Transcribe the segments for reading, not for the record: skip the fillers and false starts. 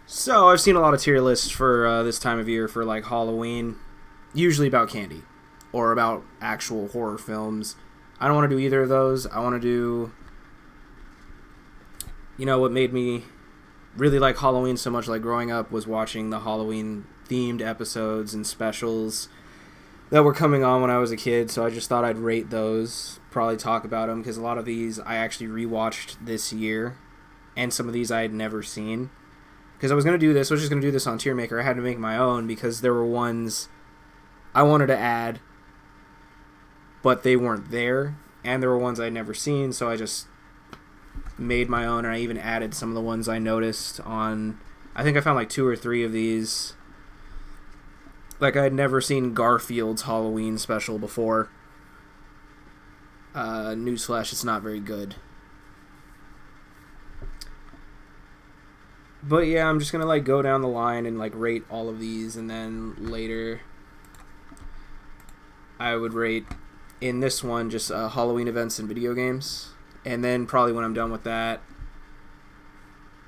So I've seen a lot of tier lists for this time of year for like Halloween, usually about candy or about actual horror films. I don't want to do either of those. I want to do, what made me really like Halloween so much, like growing up, was watching the Halloween themed episodes and specials that were coming on when I was a kid. So I just thought I'd rate those, probably talk about them, because a lot of these I actually rewatched this year, and some of these I had never seen. Because I was just going to do this on Tier Maker. I had to make my own because there were ones I wanted to add, but they weren't there. And there were ones I'd never seen, so I just made my own. And I even added some of the ones I noticed on... I think I found like 2 or 3 of these. Like, I had never seen Garfield's Halloween special before. Newsflash, it's not very good. But yeah, I'm just going to like go down the line and like rate all of these, and then later I would rate in this one just Halloween events and video games. And then probably when I'm done with that,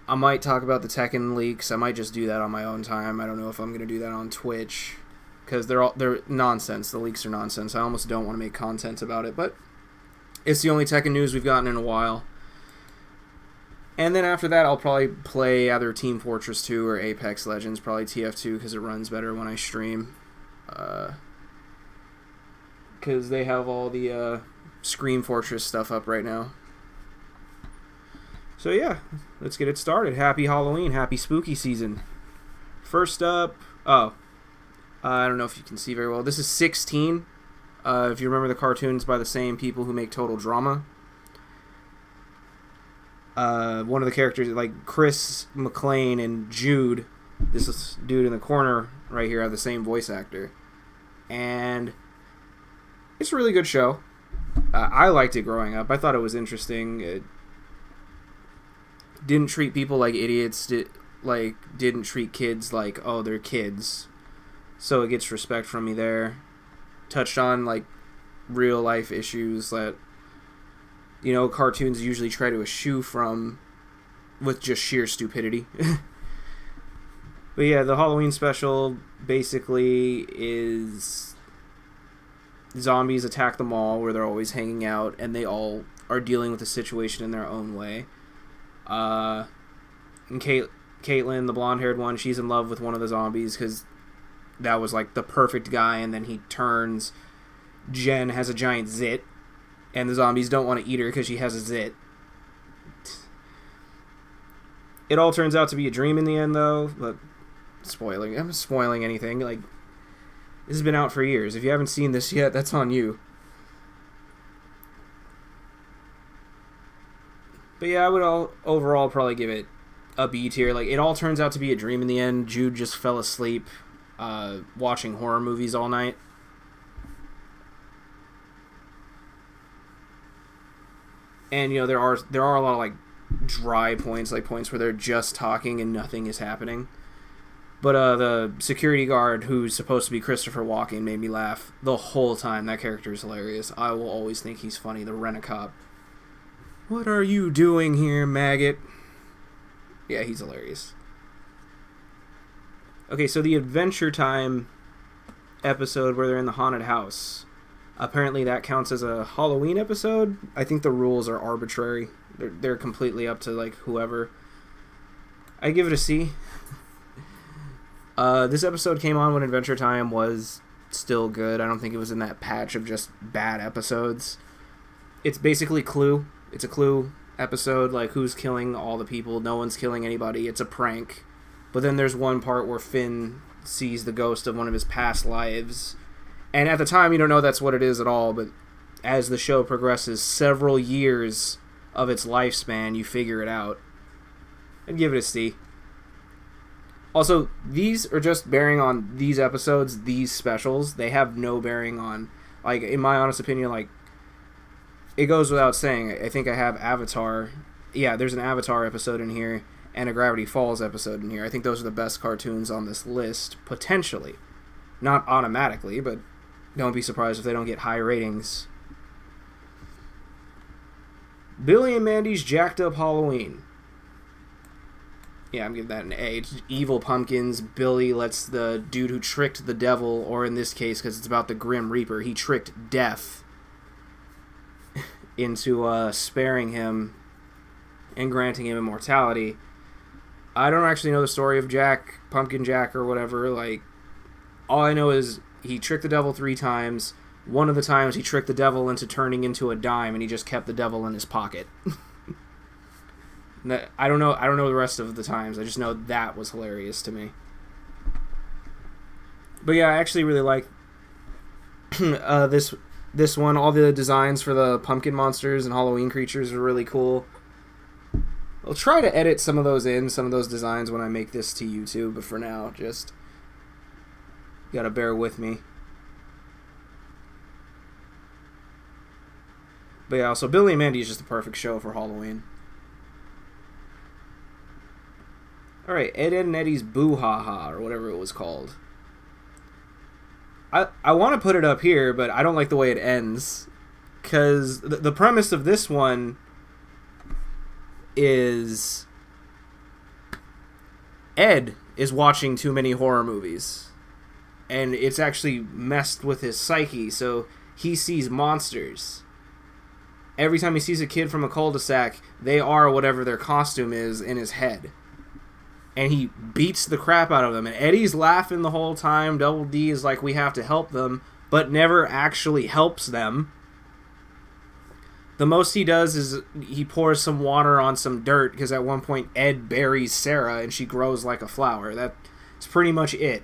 I might talk about the Tekken leaks. I might just do that on my own time. I don't know if I'm going to do that on Twitch, because they're nonsense. The leaks are nonsense. I almost don't want to make content about it, but it's the only Tekken news we've gotten in a while. And then after that, I'll probably play either Team Fortress 2 or Apex Legends, probably TF2, because it runs better when I stream. Because they have all the Scream Fortress stuff up right now. So yeah, let's get it started. Happy Halloween, happy spooky season. First up, I don't know if you can see very well. This is 16. If you remember the cartoons by the same people who make Total Drama. One of the characters, like Chris McLean and Jude, this dude in the corner right here, have the same voice actor. And it's a really good show. I liked it growing up. I thought it was interesting. It didn't treat people like idiots. Didn't treat kids like, oh, they're kids. So it gets respect from me there. Touched on like real life issues that, cartoons usually try to eschew from with just sheer stupidity. But yeah, the Halloween special basically is zombies attack the mall where they're always hanging out, and they all are dealing with the situation in their own way. And Caitlin, the blonde-haired one, she's in love with one of the zombies because that was like the perfect guy, and then he turns. Jen has a giant zit, and the zombies don't want to eat her because she has a zit. It all turns out to be a dream in the end, though. But I'm spoiling anything. Like, this has been out for years. If you haven't seen this yet, that's on you. But yeah, I would overall probably give it a B tier. Like, it all turns out to be a dream in the end. Jude just fell asleep watching horror movies all night. And, there are a lot of, like, dry points, like points where they're just talking and nothing is happening. But the security guard, who's supposed to be Christopher Walken, made me laugh the whole time. That character is hilarious. I will always think he's funny, the Rent-A-Cop. What are you doing here, maggot? Yeah, he's hilarious. Okay, so the Adventure Time episode where they're in the haunted house. Apparently that counts as a Halloween episode. I think the rules are arbitrary. They're completely up to like whoever. I give it a C. This episode came on when Adventure Time was still good. I don't think it was in that patch of just bad episodes. It's basically Clue. It's a Clue episode, like who's killing all the people. No one's killing anybody. It's a prank. But then there's one part where Finn sees the ghost of one of his past lives. And at the time, you don't know that's what it is at all, but as the show progresses, several years of its lifespan, you figure it out. I'd give it a C. Also, these are just bearing on these episodes, these specials. They have no bearing on, like, in my honest opinion, like, it goes without saying. I think I have Avatar. Yeah, there's an Avatar episode in here, and a Gravity Falls episode in here. I think those are the best cartoons on this list, potentially. Not automatically, but don't be surprised if they don't get high ratings. Billy and Mandy's Jacked Up Halloween. Yeah, I'm giving that an A. It's evil pumpkins. Billy lets the dude who tricked the devil, or in this case, because it's about the Grim Reaper, he tricked Death into sparing him and granting him immortality. I don't actually know the story of Jack, Pumpkin Jack, or whatever. Like, all I know is he tricked the devil 3 times. One of the times he tricked the devil into turning into a dime, and he just kept the devil in his pocket. I don't know the rest of the times. I just know that was hilarious to me. But yeah, I actually really like this one. All the designs for the pumpkin monsters and Halloween creatures are really cool. I'll try to edit some of those designs when I make this to YouTube, but for now, just gotta bear with me. But yeah, so Billy and Mandy is just the perfect show for Halloween. Alright, Ed, Edd and Eddy's Boo Ha Ha, or whatever it was called. I want to put it up here, but I don't like the way it ends. Because the premise of this one is Ed is watching too many horror movies. And it's actually messed with his psyche, so he sees monsters. Every time he sees a kid from a cul-de-sac, they are whatever their costume is in his head. And he beats the crap out of them. And Eddie's laughing the whole time. Double D is like, we have to help them, but never actually helps them. The most he does is he pours some water on some dirt, because at one point Ed buries Sarah and she grows like a flower. That's pretty much it.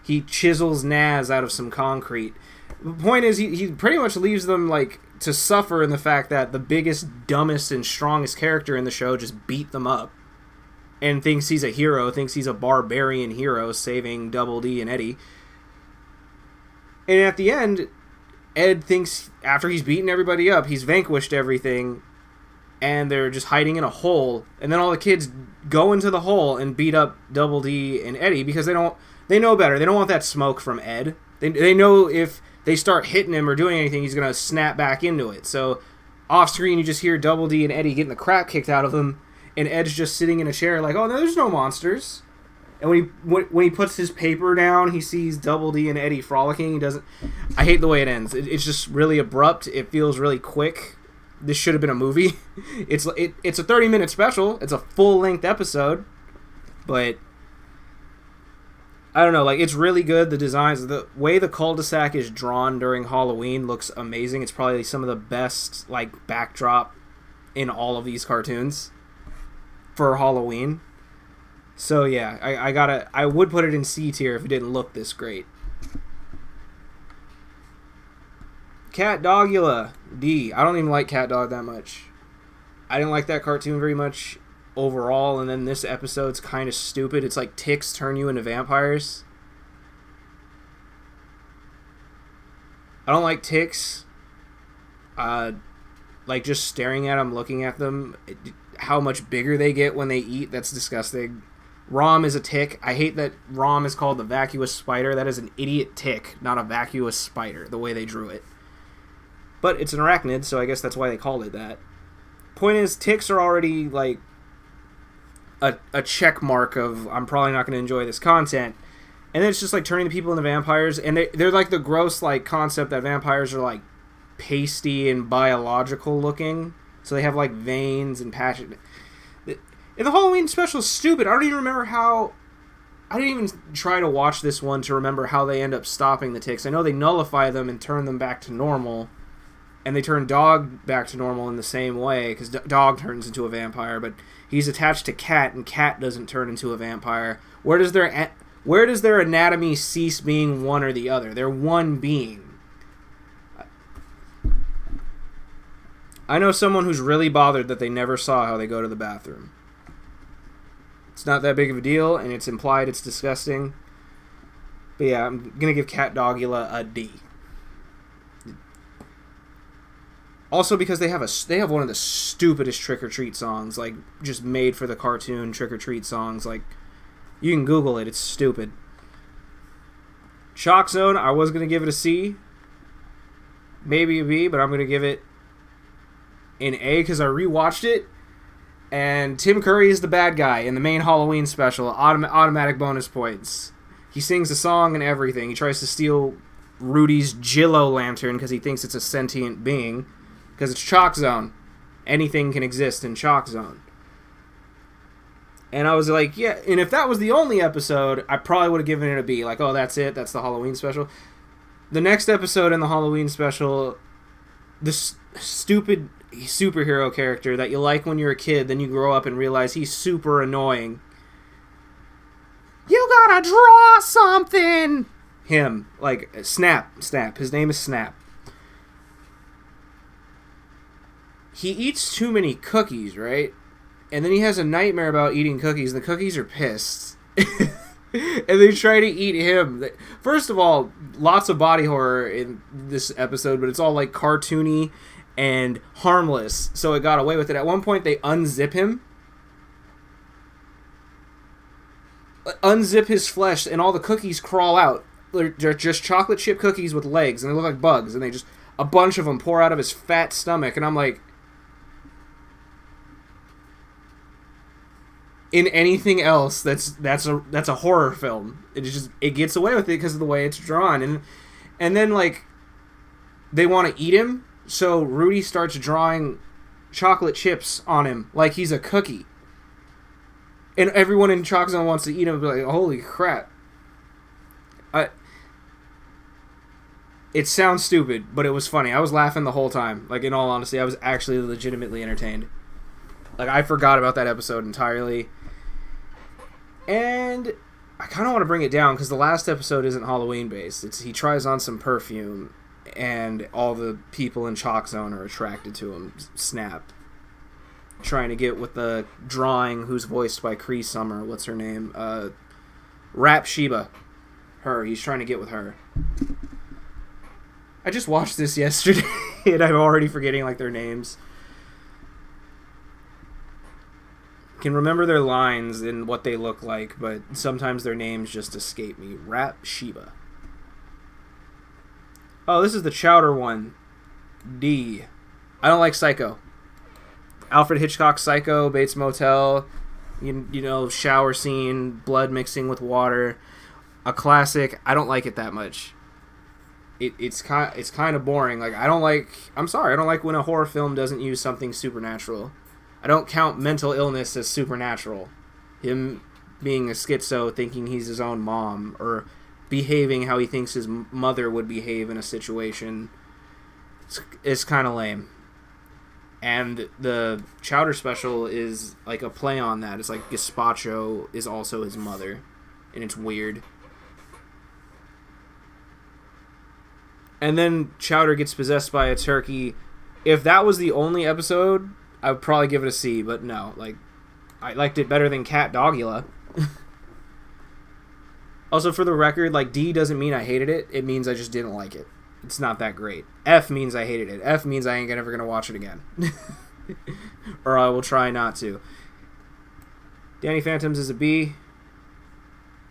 He chisels Naz out of some concrete. The point is, he pretty much leaves them like to suffer in the fact that the biggest, dumbest, and strongest character in the show just beat them up. And thinks he's a hero, thinks he's a barbarian hero saving Double D and Eddie. And at the end, Ed thinks after he's beaten everybody up, he's vanquished everything, and they're just hiding in a hole. And then all the kids go into the hole and beat up Double D and Eddie because they know better. They don't want that smoke from Ed. They know if they start hitting him or doing anything, he's going to snap back into it. So off screen, you just hear Double D and Eddie getting the crap kicked out of them. And Ed's just sitting in a chair like, oh, no, there's no monsters. And when he puts his paper down, he sees Double D and Eddie frolicking. He doesn't. I hate the way it ends. It's just really abrupt. It feels really quick. This should have been a movie. It's a 30-minute special. It's a full-length episode. But I don't know. Like, it's really good. The designs, the way the cul-de-sac is drawn during Halloween looks amazing. It's probably some of the best like backdrop in all of these cartoons for Halloween. So yeah, I would put it in C tier if it didn't look this great. Cat Dogula, D. I don't even like Cat Dog that much. I didn't like that cartoon very much overall, and then this episode's kind of stupid. It's like ticks turn you into vampires. I don't like ticks. Like just staring at them, looking at them, how much bigger they get when they eat, that's disgusting. Rom is a tick. I hate that Rom is called the vacuous spider. That is an idiot tick, not a vacuous spider, the way they drew it. But it's an arachnid, so I guess that's why they called it that. Point is, ticks are already like a check mark of I'm probably not going to enjoy this content. And then it's just like turning the people into vampires, and they're like the gross like concept that vampires are like pasty and biological looking. So they have like veins and passion. And the Halloween special is stupid. I don't even remember how. I didn't even try to watch this one to remember how they end up stopping the ticks. I know they nullify them and turn them back to normal. And they turn Dog back to normal in the same way, because Dog turns into a vampire, but he's attached to Cat, and Cat doesn't turn into a vampire. Where does their anatomy cease being one or the other? They're one being. I know someone who's really bothered that they never saw how they go to the bathroom. It's not that big of a deal, and it's implied it's disgusting. But yeah, I'm going to give Cat Dogula a D. Also because they have one of the stupidest Trick or Treat songs, like just made for the cartoon Trick or Treat songs. Like, you can Google it, it's stupid. Shock Zone, I was going to give it a C. Maybe a B, but I'm going to give it an A because I rewatched it. And Tim Curry is the bad guy in the main Halloween special. Automatic bonus points. He sings a song and everything. He tries to steal Rudy's Jillo lantern because he thinks it's a sentient being. Because it's Chalk Zone. Anything can exist in Chalk Zone. And I was like, yeah. And if that was the only episode, I probably would have given it a B. Like, oh, that's it. That's the Halloween special. The next episode in the Halloween special, this stupid superhero character that you like when you're a kid, then you grow up and realize he's super annoying. You gotta draw something! Him. Like, Snap. His name is Snap. He eats too many cookies, right? And then he has a nightmare about eating cookies. The cookies are pissed. And they try to eat him. First of all, lots of body horror in this episode, but it's all like cartoony and harmless, so it got away with it. At one point, they unzip him. Unzip his flesh, and all the cookies crawl out. They're just chocolate chip cookies with legs, and they look like bugs, and they just... a bunch of them pour out of his fat stomach, and I'm like... in anything else, that's a horror film. It gets away with it because of the way it's drawn, and then like they want to eat him, so Rudy starts drawing chocolate chips on him like he's a cookie, and everyone in Chalk Zone wants to eat him. Like, holy crap! It sounds stupid, but it was funny. I was laughing the whole time. Like, in all honesty, I was actually legitimately entertained. Like, I forgot about that episode entirely. And I kind of want to bring it down because the last episode isn't Halloween based. He tries on some perfume, and all the people in Chalk Zone are attracted to him. Snap. Trying to get with the drawing who's voiced by Cree Summer. What's her name? Rap Sheba. Her. He's trying to get with her. I just watched this yesterday, and I'm already forgetting like their names. Can remember their lines and what they look like, but sometimes their names just escape me. Rap Sheba. Oh, this is the Chowder one. D. I don't like Psycho. Alfred Hitchcock's Psycho, Bates Motel, you know, shower scene, blood mixing with water. A classic. I don't like it that much. It's kind of boring. Like, I'm sorry, I don't like when a horror film doesn't use something supernatural. I don't count mental illness as supernatural. Him being a schizo, thinking he's his own mom, or behaving how he thinks his mother would behave in a situation, it's kind of lame. And the Chowder special is like a play on that. It's like Gazpacho is also his mother, and it's weird. And then Chowder gets possessed by a turkey. If that was the only episode, I would probably give it a C, but no. Like, I liked it better than Cat Dogula. Also, for the record, like, D doesn't mean I hated it. It means I just didn't like it. It's not that great. F means I hated it. F means I ain't ever going to watch it again. Or I will try not to. Danny Phantoms is a B.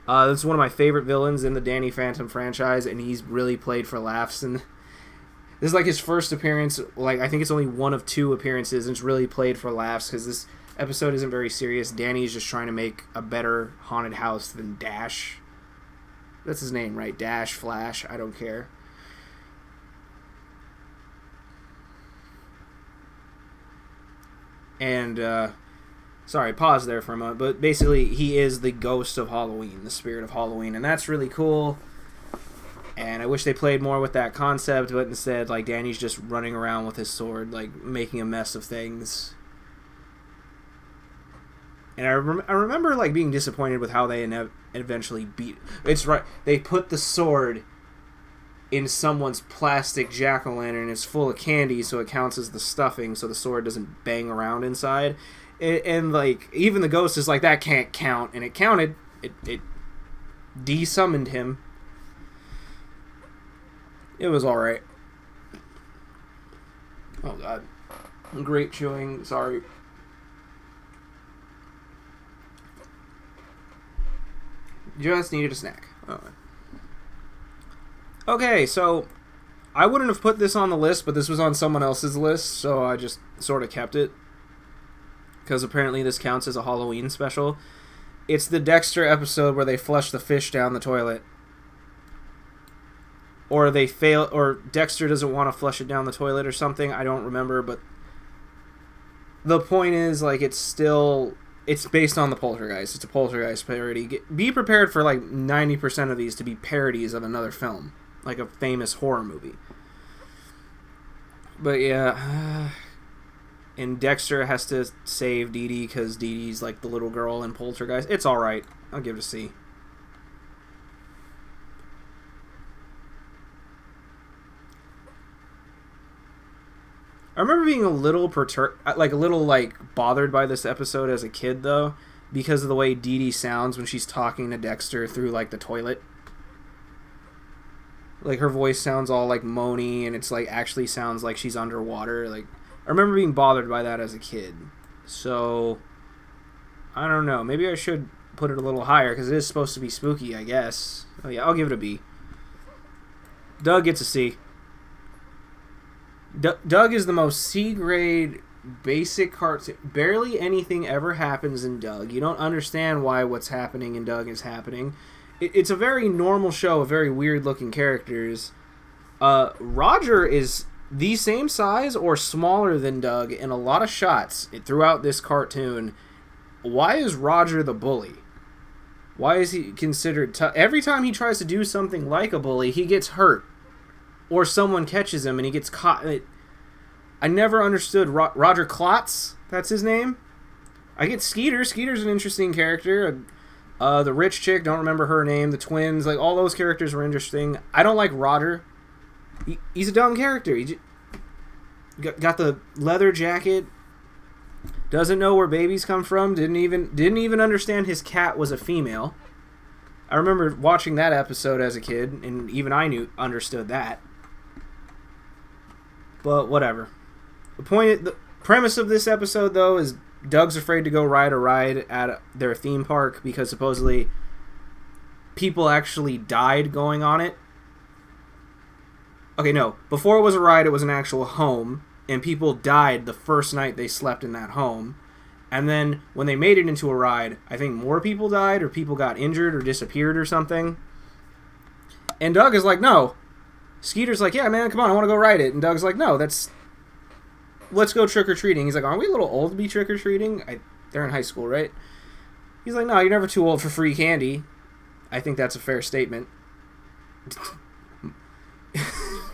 This is one of my favorite villains in the Danny Phantom franchise, and he's really played for laughs. And this is like his first appearance. Like, I think it's only one of 2 appearances, and it's really played for laughs because this episode isn't very serious. Danny's just trying to make a better haunted house than Dash. That's his name, right? Dash, Flash, I don't care. And, sorry, pause there for a moment. But basically, he is the ghost of Halloween, the spirit of Halloween. And that's really cool. And I wish they played more with that concept. But instead, like, Danny's just running around with his sword, like, making a mess of things. And I remember, like, being disappointed with how they eventually beat... It's right. They put the sword in someone's plastic jack-o'-lantern. It's full of candy, so it counts as the stuffing, so the sword doesn't bang around inside. And like, even the ghost is like, that can't count. And it counted. It de-summoned him. It was alright. Oh, God. Great chewing. Sorry. Just needed a snack. Oh. Okay, so I wouldn't have put this on the list, but this was on someone else's list, so I just sort of kept it. because apparently this counts as a Halloween special. It's the Dexter episode where they flush the fish down the toilet. Or they fail, or Dexter doesn't want to flush it down the toilet or something. I don't remember, but the point is, like, it's based on the Poltergeist. It's a Poltergeist parody. Be prepared for, like, 90% of these to be parodies of another film, like a famous horror movie. But yeah, and Dexter has to save Dee Dee because Dee Dee's like the little girl in Poltergeist. It's alright. I'll give it a C. I remember being a little bothered by this episode as a kid, though, because of the way Dee Dee sounds when she's talking to Dexter through, like, the toilet. Like, her voice sounds all, like, moany, and it's, like, actually sounds like she's underwater. Like, I remember being bothered by that as a kid. So, I don't know. Maybe I should put it a little higher, because it is supposed to be spooky, I guess. Oh, yeah, I'll give it a B. Doug gets a C. Doug is the most C-grade basic cartoon. Barely anything ever happens in Doug. You don't understand why what's happening in Doug is happening. It's a very normal show of very weird-looking characters. Roger is the same size or smaller than Doug in a lot of shots throughout this cartoon. Why is Roger the bully? Why is he considered tough? Every time he tries to do something like a bully, he gets hurt. Or someone catches him and he gets caught. I never understood Roger Klotz. That's his name. I get Skeeter. Skeeter's an interesting character. The rich chick, don't remember her name. The twins, like all those characters were interesting. I don't like Roger. He's a dumb character. He got the leather jacket. Doesn't know where babies come from. Didn't even understand his cat was a female. I remember watching that episode as a kid, and even I understood that. But whatever. The premise of this episode, though, is Doug's afraid to go ride a ride at their theme park because supposedly people actually died going on it. Okay, no. Before it was a ride, it was an actual home, and people died the first night they slept in that home. And then when they made it into a ride, I think more people died or people got injured or disappeared or something. And Doug is like, no. Skeeter's like, yeah, man, come on, I want to go ride it. And Doug's like, no, let's go trick-or-treating. He's like, aren't we a little old to be trick-or-treating? They're in high school, right? He's like, no, you're never too old for free candy. I think that's a fair statement.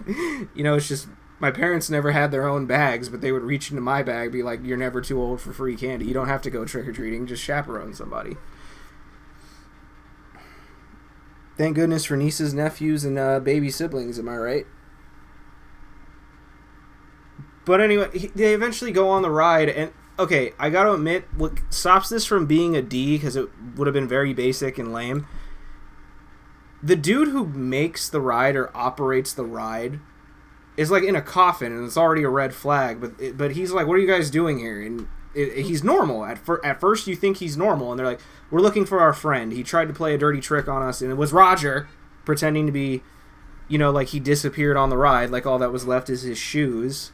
You know, it's just, my parents never had their own bags, but they would reach into my bag and be like, you're never too old for free candy. You don't have to go trick-or-treating, just chaperone somebody. Thank goodness for nieces, nephews, and baby siblings, am I right? But anyway, they eventually go on the ride, and, okay, I gotta admit, what stops this from being a D, because it would have been very basic and lame, the dude who makes the ride or operates the ride is, like, in a coffin, and it's already a red flag, but he's like, what are you guys doing here? And he's normal. At first you think he's normal, and they're like, we're looking for our friend. He tried to play a dirty trick on us, and it was Roger, pretending to be, you know, like he disappeared on the ride, like all that was left is his shoes.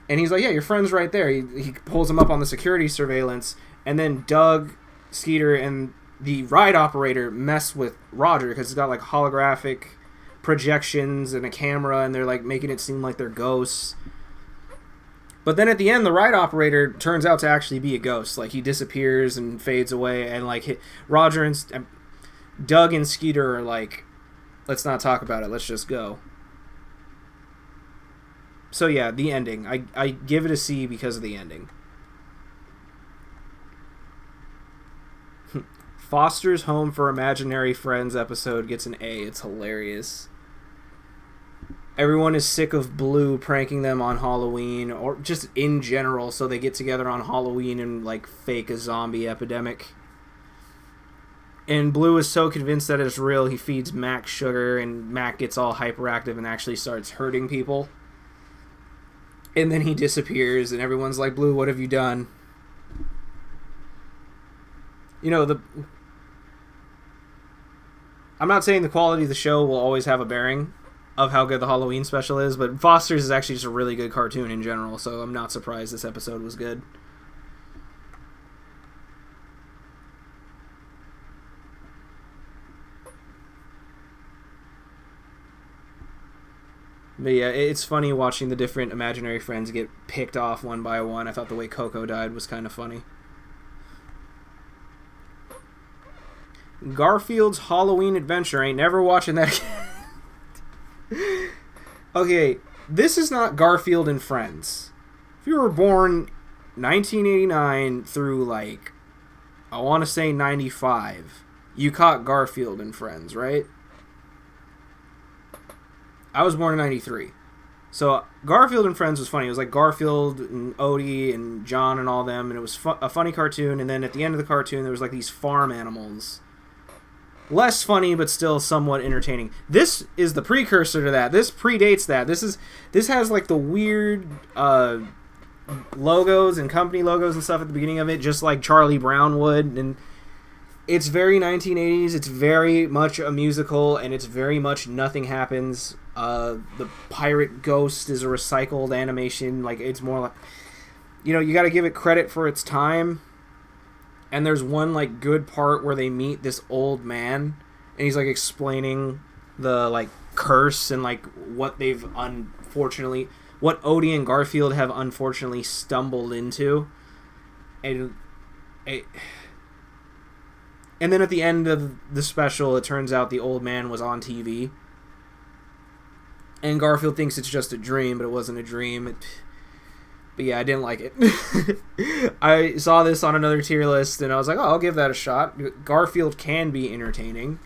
And he's like, yeah, your friend's right there. He pulls him up on the security surveillance, and then Doug, Skeeter, and the ride operator mess with Roger, because it's got, like, holographic projections and a camera, and they're, like, making it seem like they're ghosts. But then at the end, the ride operator turns out to actually be a ghost. Like, he disappears and fades away, and, like, Roger and Doug and Skeeter are like, let's not talk about it, let's just go. So yeah, the ending. I give it a C because of the ending. Foster's Home for Imaginary Friends episode gets an A. It's hilarious. Everyone is sick of Blue pranking them on Halloween, or just in general, so they get together on Halloween and, like, fake a zombie epidemic. And Blue is so convinced that it's real, he feeds Mac sugar, and Mac gets all hyperactive and actually starts hurting people. And then he disappears, and everyone's like, Blue, what have you done? You know, I'm not saying the quality of the show will always have a bearing of how good the Halloween special is, but Foster's is actually just a really good cartoon in general, so I'm not surprised this episode was good. But yeah, it's funny watching the different imaginary friends get picked off one by one. I thought the way Coco died was kind of funny. Garfield's Halloween Adventure. Ain't never watching that again. Okay, this is not Garfield and Friends. If you were born 1989 through, like, I want to say 95, you caught Garfield and Friends, right? I was born in 93. So Garfield and Friends was funny. It was like Garfield and Odie and John and all them, and it was a funny cartoon. And then at the end of the cartoon, there was like these farm animals. Less funny, but still somewhat entertaining. This is the precursor to that. This predates that. This has like the weird logos and company logos and stuff at the beginning of it, just like Charlie Brown would. And it's very 1980s. It's very much a musical, and it's very much Nothing Happens. The pirate ghost is a recycled animation. Like, it's more like, you got to give it credit for its time. And there's one, like, good part where they meet this old man, and he's, like, explaining the, like, curse and, like, what they've what Odie and Garfield have unfortunately stumbled into. And then at the end of the special, it turns out the old man was on TV. And Garfield thinks it's just a dream, but it wasn't a dream. But yeah, I didn't like it. I saw this on another tier list, and I was like, oh, I'll give that a shot. Garfield can be entertaining.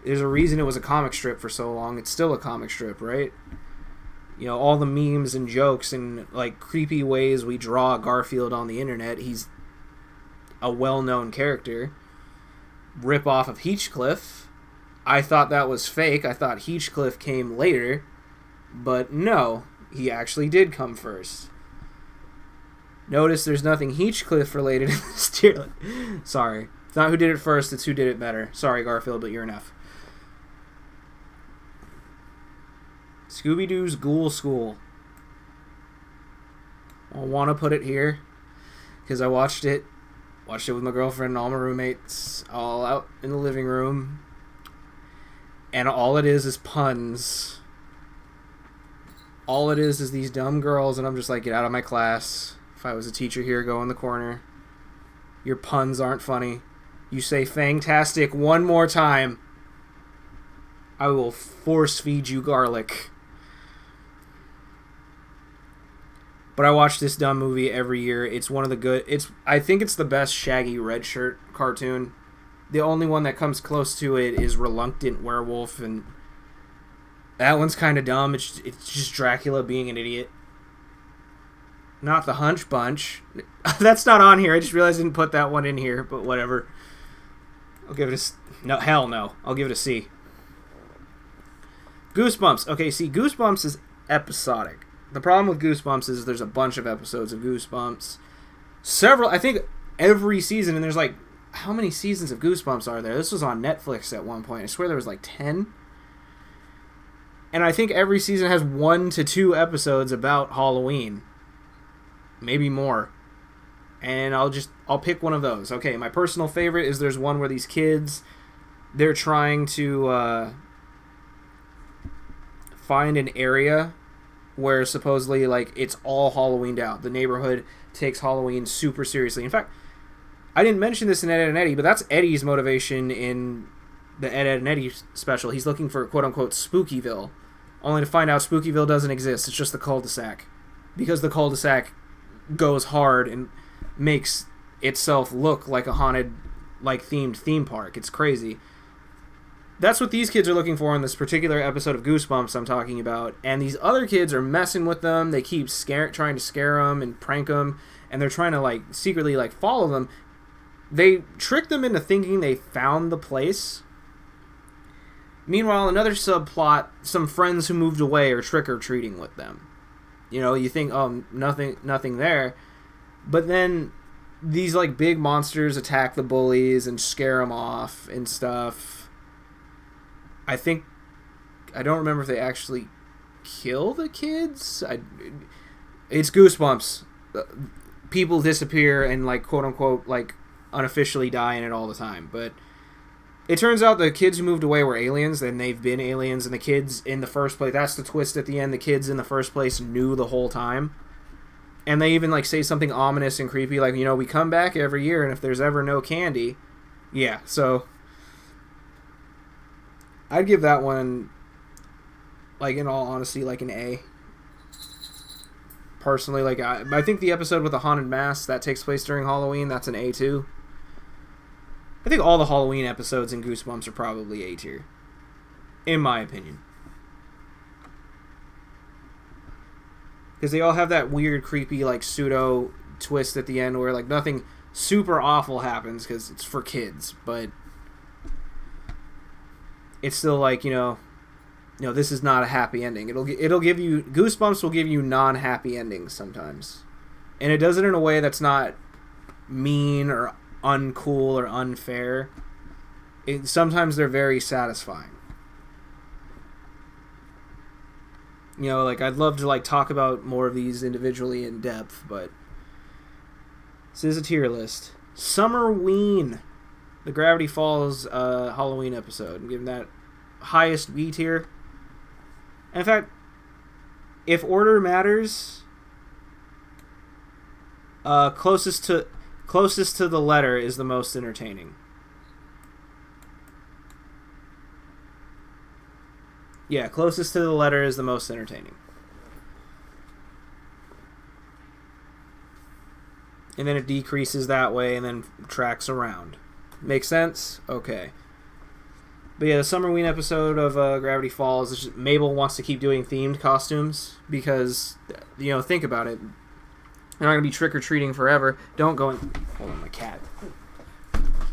There's a reason it was a comic strip for so long. It's still a comic strip, right? All the memes and jokes and, like, creepy ways we draw Garfield on the internet. He's a well-known character. Rip off of Heathcliff. I thought that was fake. I thought Heathcliff came later. But no, he actually did come first. Notice there's nothing Heathcliff related in this tier list. Sorry. It's not who did it first, it's who did it better. Sorry, Garfield, but you're enough. Scooby-Doo's Ghoul School. I want to put it here because I watched it with my girlfriend and all my roommates all out in the living room. And all it is puns. All it is these dumb girls, and I'm just like, get out of my class. If I was a teacher here, go in the corner. Your puns aren't funny. You say fantastic one more time, I will force feed you garlic. But I watch this dumb movie every year. It's one of the good... I think it's the best Shaggy Red Shirt cartoon. The only one that comes close to it is Reluctant Werewolf, and that one's kind of dumb. It's just Dracula being an idiot. Not the Hunch Bunch. That's not on here. I just realized I didn't put that one in here, but whatever. I'll give it a... No, hell no. I'll give it a C. Goosebumps. Okay, see, Goosebumps is episodic. The problem with Goosebumps is there's a bunch of episodes of Goosebumps. I think every season, and there's like, how many seasons of Goosebumps are there? This was on Netflix at one point. I swear there was like 10. And I think every season has 1 to 2 episodes about Halloween. Maybe more. And I'll pick one of those. Okay, my personal favorite is there's one where these kids, they're trying to find an area where supposedly, like, it's all Halloweened out. The neighborhood takes Halloween super seriously. In fact, I didn't mention this in Ed, Edd and Eddy, but that's Eddie's motivation in the Ed, Edd and Eddy special. He's looking for quote-unquote Spookyville, only to find out Spookyville doesn't exist. It's just the cul-de-sac. Because the cul-de-sac goes hard and makes itself look like a haunted, like, themed theme park. It's crazy. That's what these kids are looking for in this particular episode of Goosebumps I'm talking about. And these other kids are messing with them. They keep trying to scare them and prank them. And they're trying to, like, secretly, like, follow them. They trick them into thinking they found the place. Meanwhile, another subplot, some friends who moved away are trick-or-treating with them. You think, oh, nothing there. But then these, like, big monsters attack the bullies and scare them off and stuff. I don't remember if they actually kill the kids. It's Goosebumps. People disappear and, like, quote-unquote, like, unofficially die in it all the time. But It turns out the kids who moved away were aliens, and they've been aliens, and the kids in the first place, that's the twist at the end, the kids in the first place knew the whole time. And they even, like, say something ominous and creepy, like, you know, we come back every year, and if there's ever no candy... Yeah, so... I'd give that one, like, in all honesty, like, an A. Personally, like, I think the episode with the haunted mask, that takes place during Halloween, that's an A, too. I think all the Halloween episodes in Goosebumps are probably A tier. In my opinion. Because they all have that weird, creepy, like, pseudo twist at the end where, like, nothing super awful happens because it's for kids. But it's still like, you know, this is not a happy ending. It'll give you... Goosebumps will give you non-happy endings sometimes. And it does it in a way that's not mean or uncool or unfair. Sometimes they're very satisfying. You know, like, I'd love to, like, talk about more of these individually in depth, but this is a tier list. Summerween, the Gravity Falls Halloween episode. I'm giving that highest B tier. And in fact, if order matters, closest to the letter is the most entertaining. Yeah, closest to the letter is the most entertaining. And then it decreases that way and then tracks around. Make sense? Okay. But yeah, the Summerween episode of Gravity Falls, is just, Mabel wants to keep doing themed costumes because, you know, think about it. They're not going to be trick-or-treating forever. Don't go in... Hold on, my cat.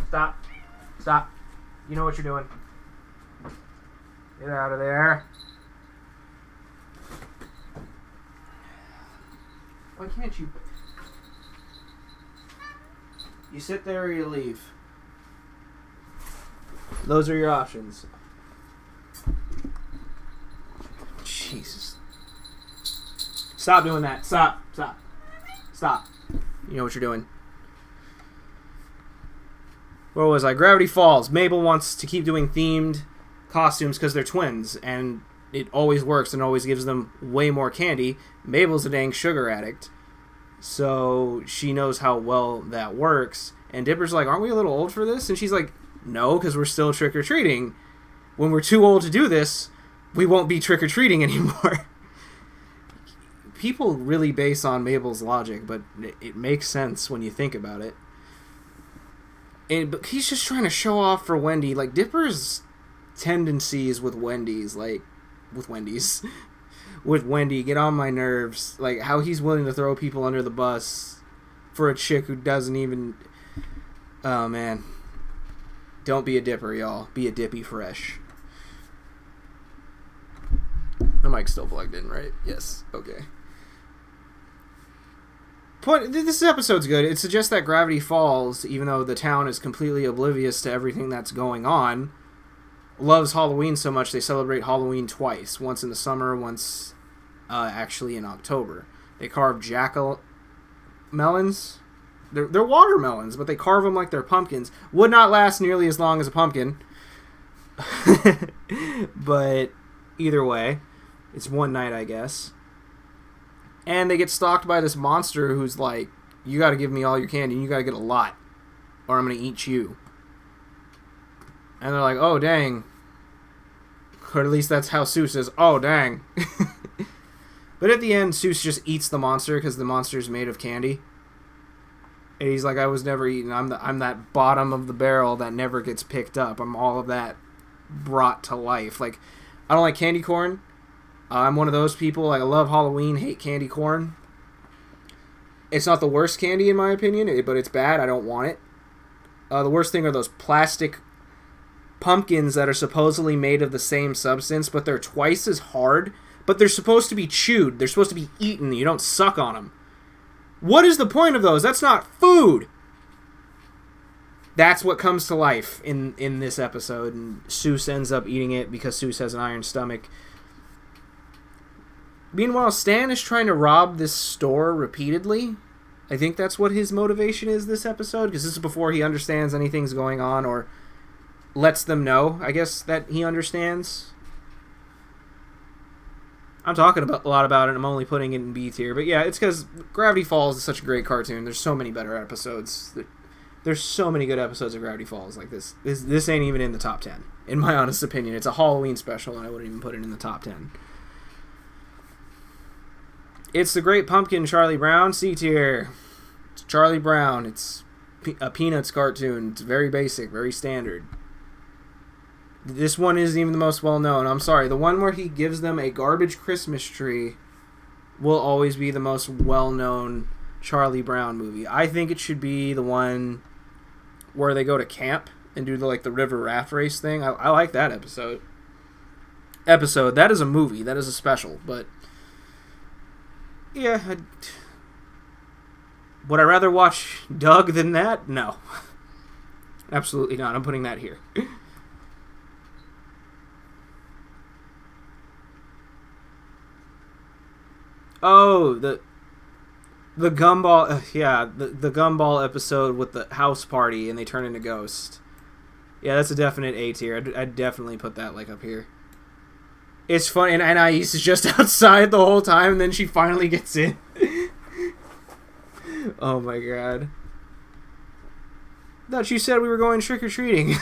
Stop. Stop. You know what you're doing. Get out of there. Why can't you... You sit there or you leave. Those are your options. Jesus. Stop doing that. Stop. Stop. Stop. You know what you're doing. Where was I? Gravity Falls. Mabel wants to keep doing themed costumes because they're twins, and it always works and always gives them way more candy. Mabel's a dang sugar addict, so she knows how well that works. And Dipper's like, aren't we a little old for this? And she's like, no, because we're still trick-or-treating. When we're too old to do this, we won't be trick-or-treating anymore. People really base on Mabel's logic, but it makes sense when you think about it. But he's just trying to show off for Wendy. Like, Dipper's tendencies with Wendy, get on my nerves. Like, how he's willing to throw people under the bus for a chick who doesn't even... Oh, man. Don't be a Dipper, y'all. Be a Dippy Fresh. The mic's still plugged in, right? Yes. Okay. This episode's good. It suggests that Gravity Falls, even though the town is completely oblivious to everything that's going on, loves Halloween so much they celebrate Halloween twice. Once in the summer, once actually in October. They carve jack-o'-melons. They're watermelons, but they carve them like they're pumpkins. Would not last nearly as long as a pumpkin. But either way, it's one night, I guess. And they get stalked by this monster who's like, you gotta give me all your candy, and you gotta get a lot, or I'm gonna eat you. And they're like, oh, dang. Or at least that's how Seuss says, oh, dang. But at the end, Seuss just eats the monster because the monster's made of candy. And he's like, I was never eaten. I'm that bottom of the barrel that never gets picked up. I'm all of that brought to life. Like, I don't like candy corn. I'm one of those people. Like, I love Halloween, hate candy corn. It's not the worst candy in my opinion, but it's bad. I don't want it. The worst thing are those plastic pumpkins that are supposedly made of the same substance, but they're twice as hard. But they're supposed to be chewed. They're supposed to be eaten. You don't suck on them. What is the point of those? That's not food. That's what comes to life in this episode, and Seuss ends up eating it because Seuss has an iron stomach. Meanwhile, Stan is trying to rob this store repeatedly. I think that's what his motivation is this episode, because this is before he understands anything's going on, or lets them know, I guess, that he understands. I'm talking a lot about it. I'm only putting it in B tier. But yeah, it's because Gravity Falls is such a great cartoon. There's so many better episodes. There's so many good episodes of Gravity Falls like this. This ain't even in the top 10, in my honest opinion. It's a Halloween special, and I wouldn't even put it in the top 10. It's The Great Pumpkin, Charlie Brown, C tier. It's Charlie Brown. It's a Peanuts cartoon. It's very basic, very standard. This one isn't even the most well-known. I'm sorry. The one where he gives them a garbage Christmas tree will always be the most well-known Charlie Brown movie. I think it should be the one where they go to camp and do the river raft race thing. I like that episode. That is a movie. That is a special. But, yeah. Would I rather watch Doug than that? No. Absolutely not. I'm putting that here. Oh, the gumball, the gumball episode with the house party and they turn into ghosts. Yeah, that's a definite A tier. I'd definitely put that up here. It's funny, and Anais is just outside the whole time, and then she finally gets in. Oh my god. Thought you said we were going trick-or-treating.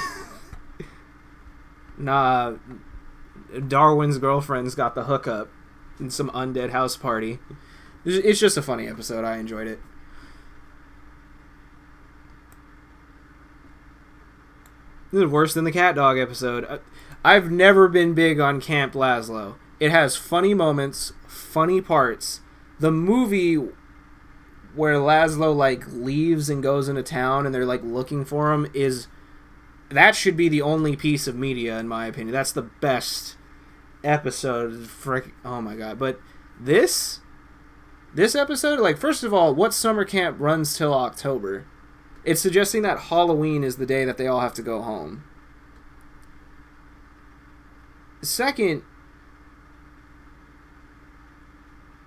Nah, Darwin's girlfriend's got the hookup. In some undead house party. It's just a funny episode. I enjoyed it. This is worse than the cat dog episode. I've never been big on Camp Lazlo. It has funny moments, funny parts. The movie where Lazlo leaves and goes into town and they're looking for him that should be the only piece of media in my opinion. That's the best episode. Oh my god. But this episode, first of all, what summer camp runs till October? It's suggesting that Halloween is the day that they all have to go home. Second,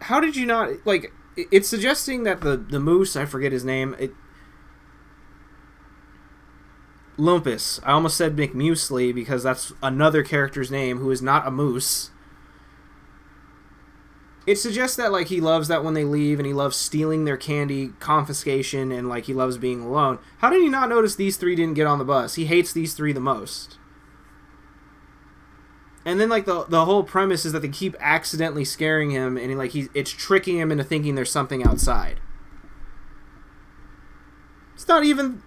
how did you not it's suggesting that the moose, I forget his name, Lumpus. I almost said McMuesli because that's another character's name who is not a moose. It suggests that he loves that when they leave and he loves stealing their candy, confiscation, and he loves being alone. How did he not notice these three didn't get on the bus? He hates these three the most. And then the whole premise is that they keep accidentally scaring him and it's tricking him into thinking there's something outside. It's not even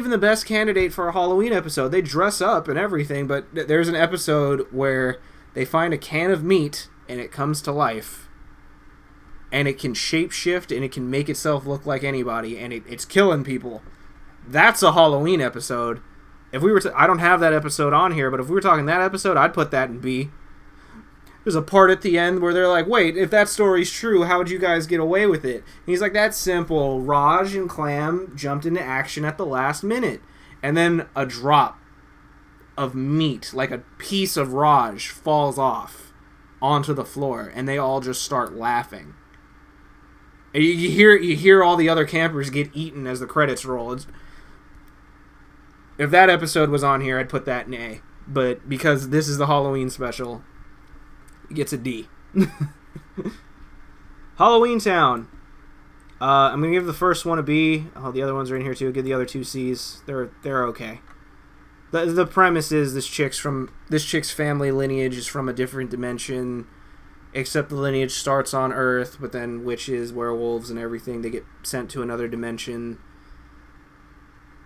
the best candidate for a Halloween episode. They dress up and everything, but there's an episode where they find a can of meat and it comes to life. And it can shapeshift and it can make itself look like anybody and it's killing people. That's a Halloween episode. If we were I don't have that episode on here, but if we were talking that episode, I'd put that in B. There's a part at the end where they're like, wait, if that story's true, how would you guys get away with it? And he's like, that's simple. Raj and Clam jumped into action at the last minute. And then a drop of meat, a piece of Raj, falls off onto the floor. And they all just start laughing. And you hear all the other campers get eaten as the credits roll. If that episode was on here, I'd put that in A. But because this is the Halloween special, it gets a D. Halloweentown. I'm going to give the first one a B. Oh, the other ones are in here too. Give the other two C's. They're okay. The premise is this chick's family lineage is from a different dimension, except the lineage starts on Earth, but then witches, werewolves, and everything, they get sent to another dimension.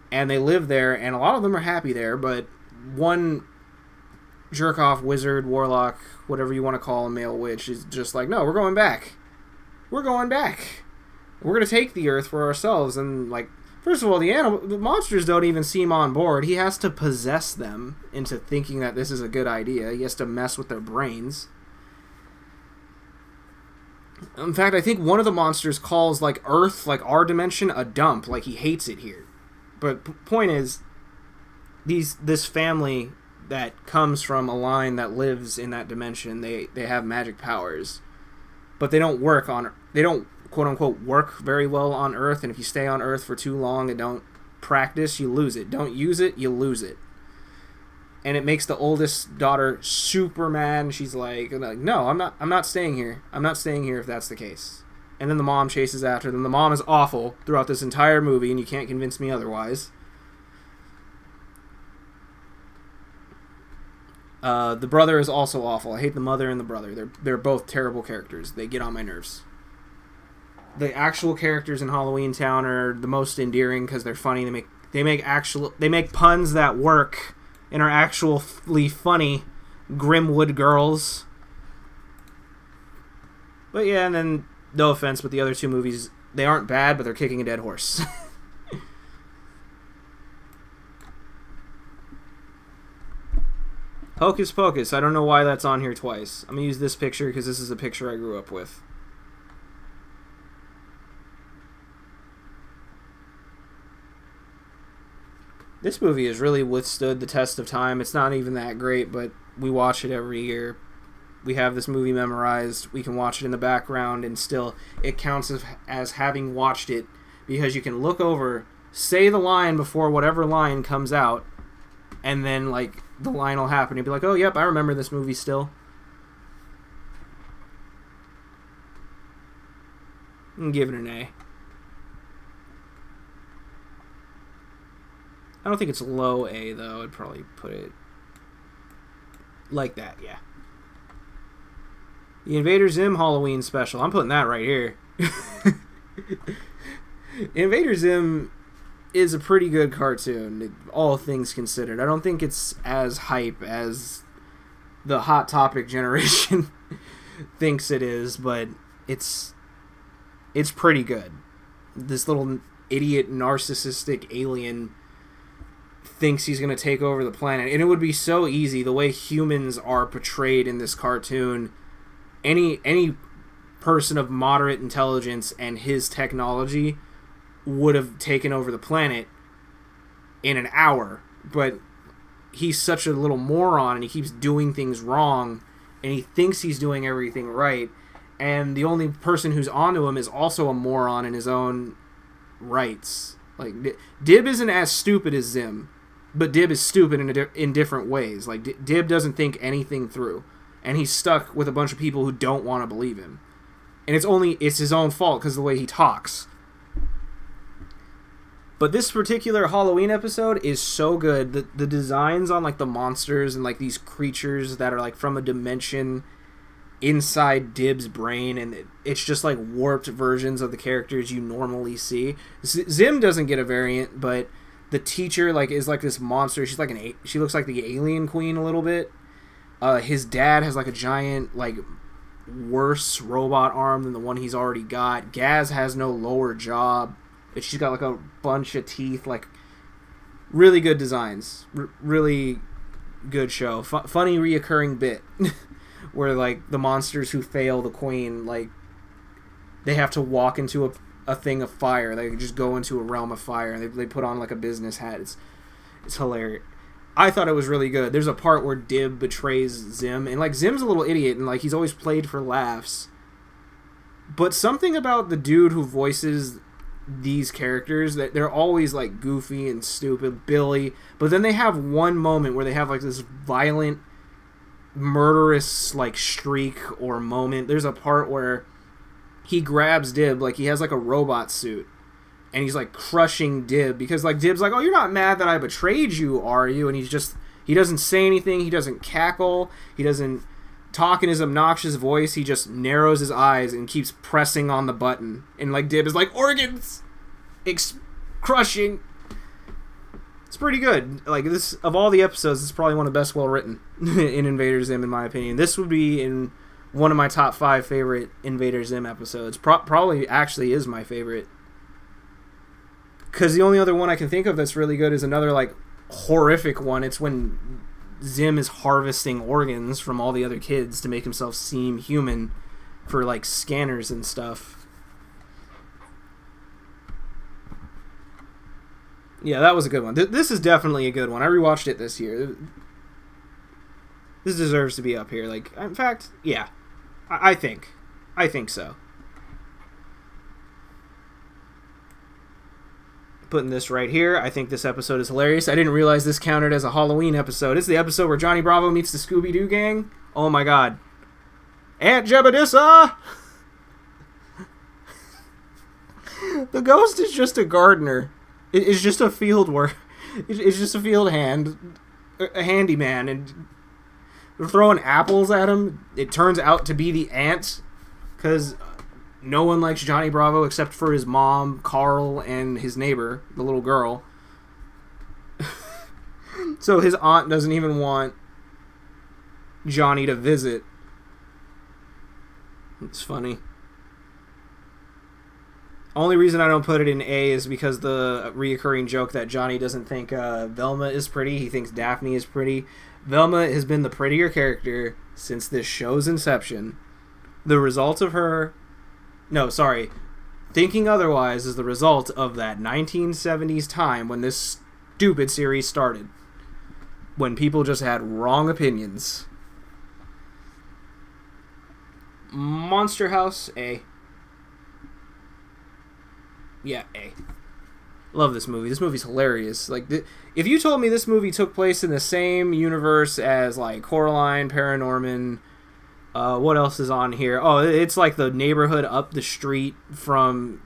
And they live there, and a lot of them are happy there, but one jerk-off wizard, warlock, whatever you want to call a male witch, is just like, no, we're going back. We're going back. We're going to take the Earth for ourselves. And, first of all, the monsters don't even seem on board. He has to possess them into thinking that this is a good idea. He has to mess with their brains. In fact, I think one of the monsters calls, Earth, our dimension, a dump. He hates it here. But point is, this family that comes from a line that lives in that dimension, they have magic powers, but they don't quote unquote work very well on Earth. And if you stay on Earth for too long and don't practice, you lose it. Don't use it, you lose it. and it makes the oldest daughter super mad, and she's like, no, I'm not staying here. I'm not staying here if that's the case. And then the mom chases after them. The mom is awful throughout this entire movie, and you can't convince me otherwise. The brother is also awful. I hate the mother and the brother. They're both terrible characters. They get on my nerves. The actual characters in Halloweentown are the most endearing because they're funny. They make puns that work and are actually funny. Grimwood girls. But yeah, and then no offense, but the other two movies, they aren't bad, but they're kicking a dead horse. Hocus Pocus. I don't know why that's on here twice. I'm going to use this picture because this is a picture I grew up with. This movie has really withstood the test of time. It's not even that great, but we watch it every year. We have this movie memorized. We can watch it in the background, and still it counts as having watched it because you can look over, say the line before whatever line comes out, and then like the line will happen. You'll be like, oh, yep, I remember this movie still. I'm give it an A. I don't think it's low A, though. I'd probably put it like that, yeah. The Invader Zim Halloween special. I'm putting that right here. Invader Zim is a pretty good cartoon, all things considered. I don't think it's as hype as the Hot Topic generation thinks it is, but it's pretty good. This little idiot narcissistic alien thinks he's going to take over the planet, and it would be so easy the way humans are portrayed in this cartoon. Any person of moderate intelligence and his technology would have taken over the planet in an hour, but he's such a little moron, and he keeps doing things wrong, and he thinks he's doing everything right, and the only person who's onto him is also a moron in his own rights. Like, Dib isn't as stupid as Zim, but Dib is stupid in different ways. Like, Dib doesn't think anything through, and he's stuck with a bunch of people who don't want to believe him. And it's his own fault because of the way he talks. But this particular Halloween episode is so good. The designs on like the monsters and like these creatures that are like from a dimension inside Dib's brain, and it's just like warped versions of the characters you normally see. Zim doesn't get a variant, but the teacher like is like this monster. She's like she looks like the alien queen a little bit. His dad has like a giant, like, worse robot arm than the one he's already got. Gaz has no lower jaw. She's got like a bunch of teeth. Like, really good designs. Really good show. Funny reoccurring bit where like the monsters who fail the queen, like, they have to walk into a thing of fire. They just go into a realm of fire, and they put on like a business hat. It's hilarious. I thought it was really good. There's a part where Dib betrays Zim, and like Zim's a little idiot, and like he's always played for laughs. But something about the dude who voices these characters, that they're always like goofy and stupid, Billy, but then they have one moment where they have like this violent, murderous like streak or moment. There's a part where he grabs Dib, like he has like a robot suit, and he's like crushing Dib because like Dib's like, oh, you're not mad that I betrayed you, are you? And he doesn't say anything, he doesn't cackle, he doesn't talk in his obnoxious voice, he just narrows his eyes and keeps pressing on the button, and like Dib is like, organs crushing. It's pretty good. Like, this, of all the episodes, it's probably one of the best well written in Invader Zim, in my opinion. This would be in one of my top 5 favorite Invader Zim episodes. Probably actually is my favorite. Because the only other one I can think of that's really good is another, like, horrific one. It's when Zim is harvesting organs from all the other kids to make himself seem human for, like, scanners and stuff. Yeah, that was a good one. This is definitely a good one. I rewatched it this year. This deserves to be up here. Like, in fact, yeah. I think so. Putting this right here. I think this episode is hilarious. I didn't realize this counted as a Halloween episode. It's the episode where Johnny Bravo meets the Scooby-Doo gang. Oh my god. Aunt Jebediah! The ghost is just a gardener. It's just a field work. It's just a field hand. A handyman. And they're throwing apples at him. It turns out to be the aunt. Because no one likes Johnny Bravo except for his mom, Carl, and his neighbor, the little girl. So his aunt doesn't even want Johnny to visit. It's funny. Only reason I don't put it in A is because the reoccurring joke that Johnny doesn't think Velma is pretty. He thinks Daphne is pretty. Velma has been the prettier character since this show's inception. The result of her... No, sorry. Thinking otherwise is the result of that 1970s time when this stupid series started. When people just had wrong opinions. Monster House, A. Yeah, A. Love this movie. This movie's hilarious. Like, if you told me this movie took place in the same universe as, like, Coraline, Paranorman... what else is on here? Oh, it's like the neighborhood up the street from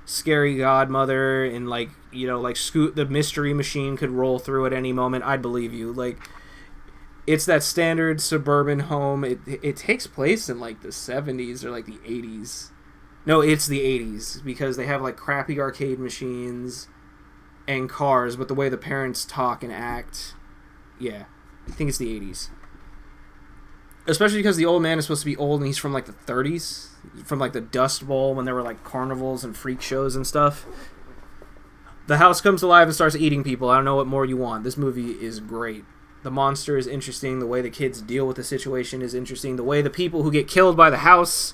Scary Godmother, and like, you know, like the Mystery Machine could roll through at any moment. I'd believe you. Like, it's that standard suburban home. It takes place in like the 70s or like the 80s. No, it's the 80s because they have like crappy arcade machines and cars, but the way the parents talk and act, yeah, I think it's the 80s. Especially because the old man is supposed to be old and he's from like the 30s. From like the Dust Bowl when there were like carnivals and freak shows and stuff. The house comes alive and starts eating people. I don't know what more you want. This movie is great. The monster is interesting. The way the kids deal with the situation is interesting. The way the people who get killed by the house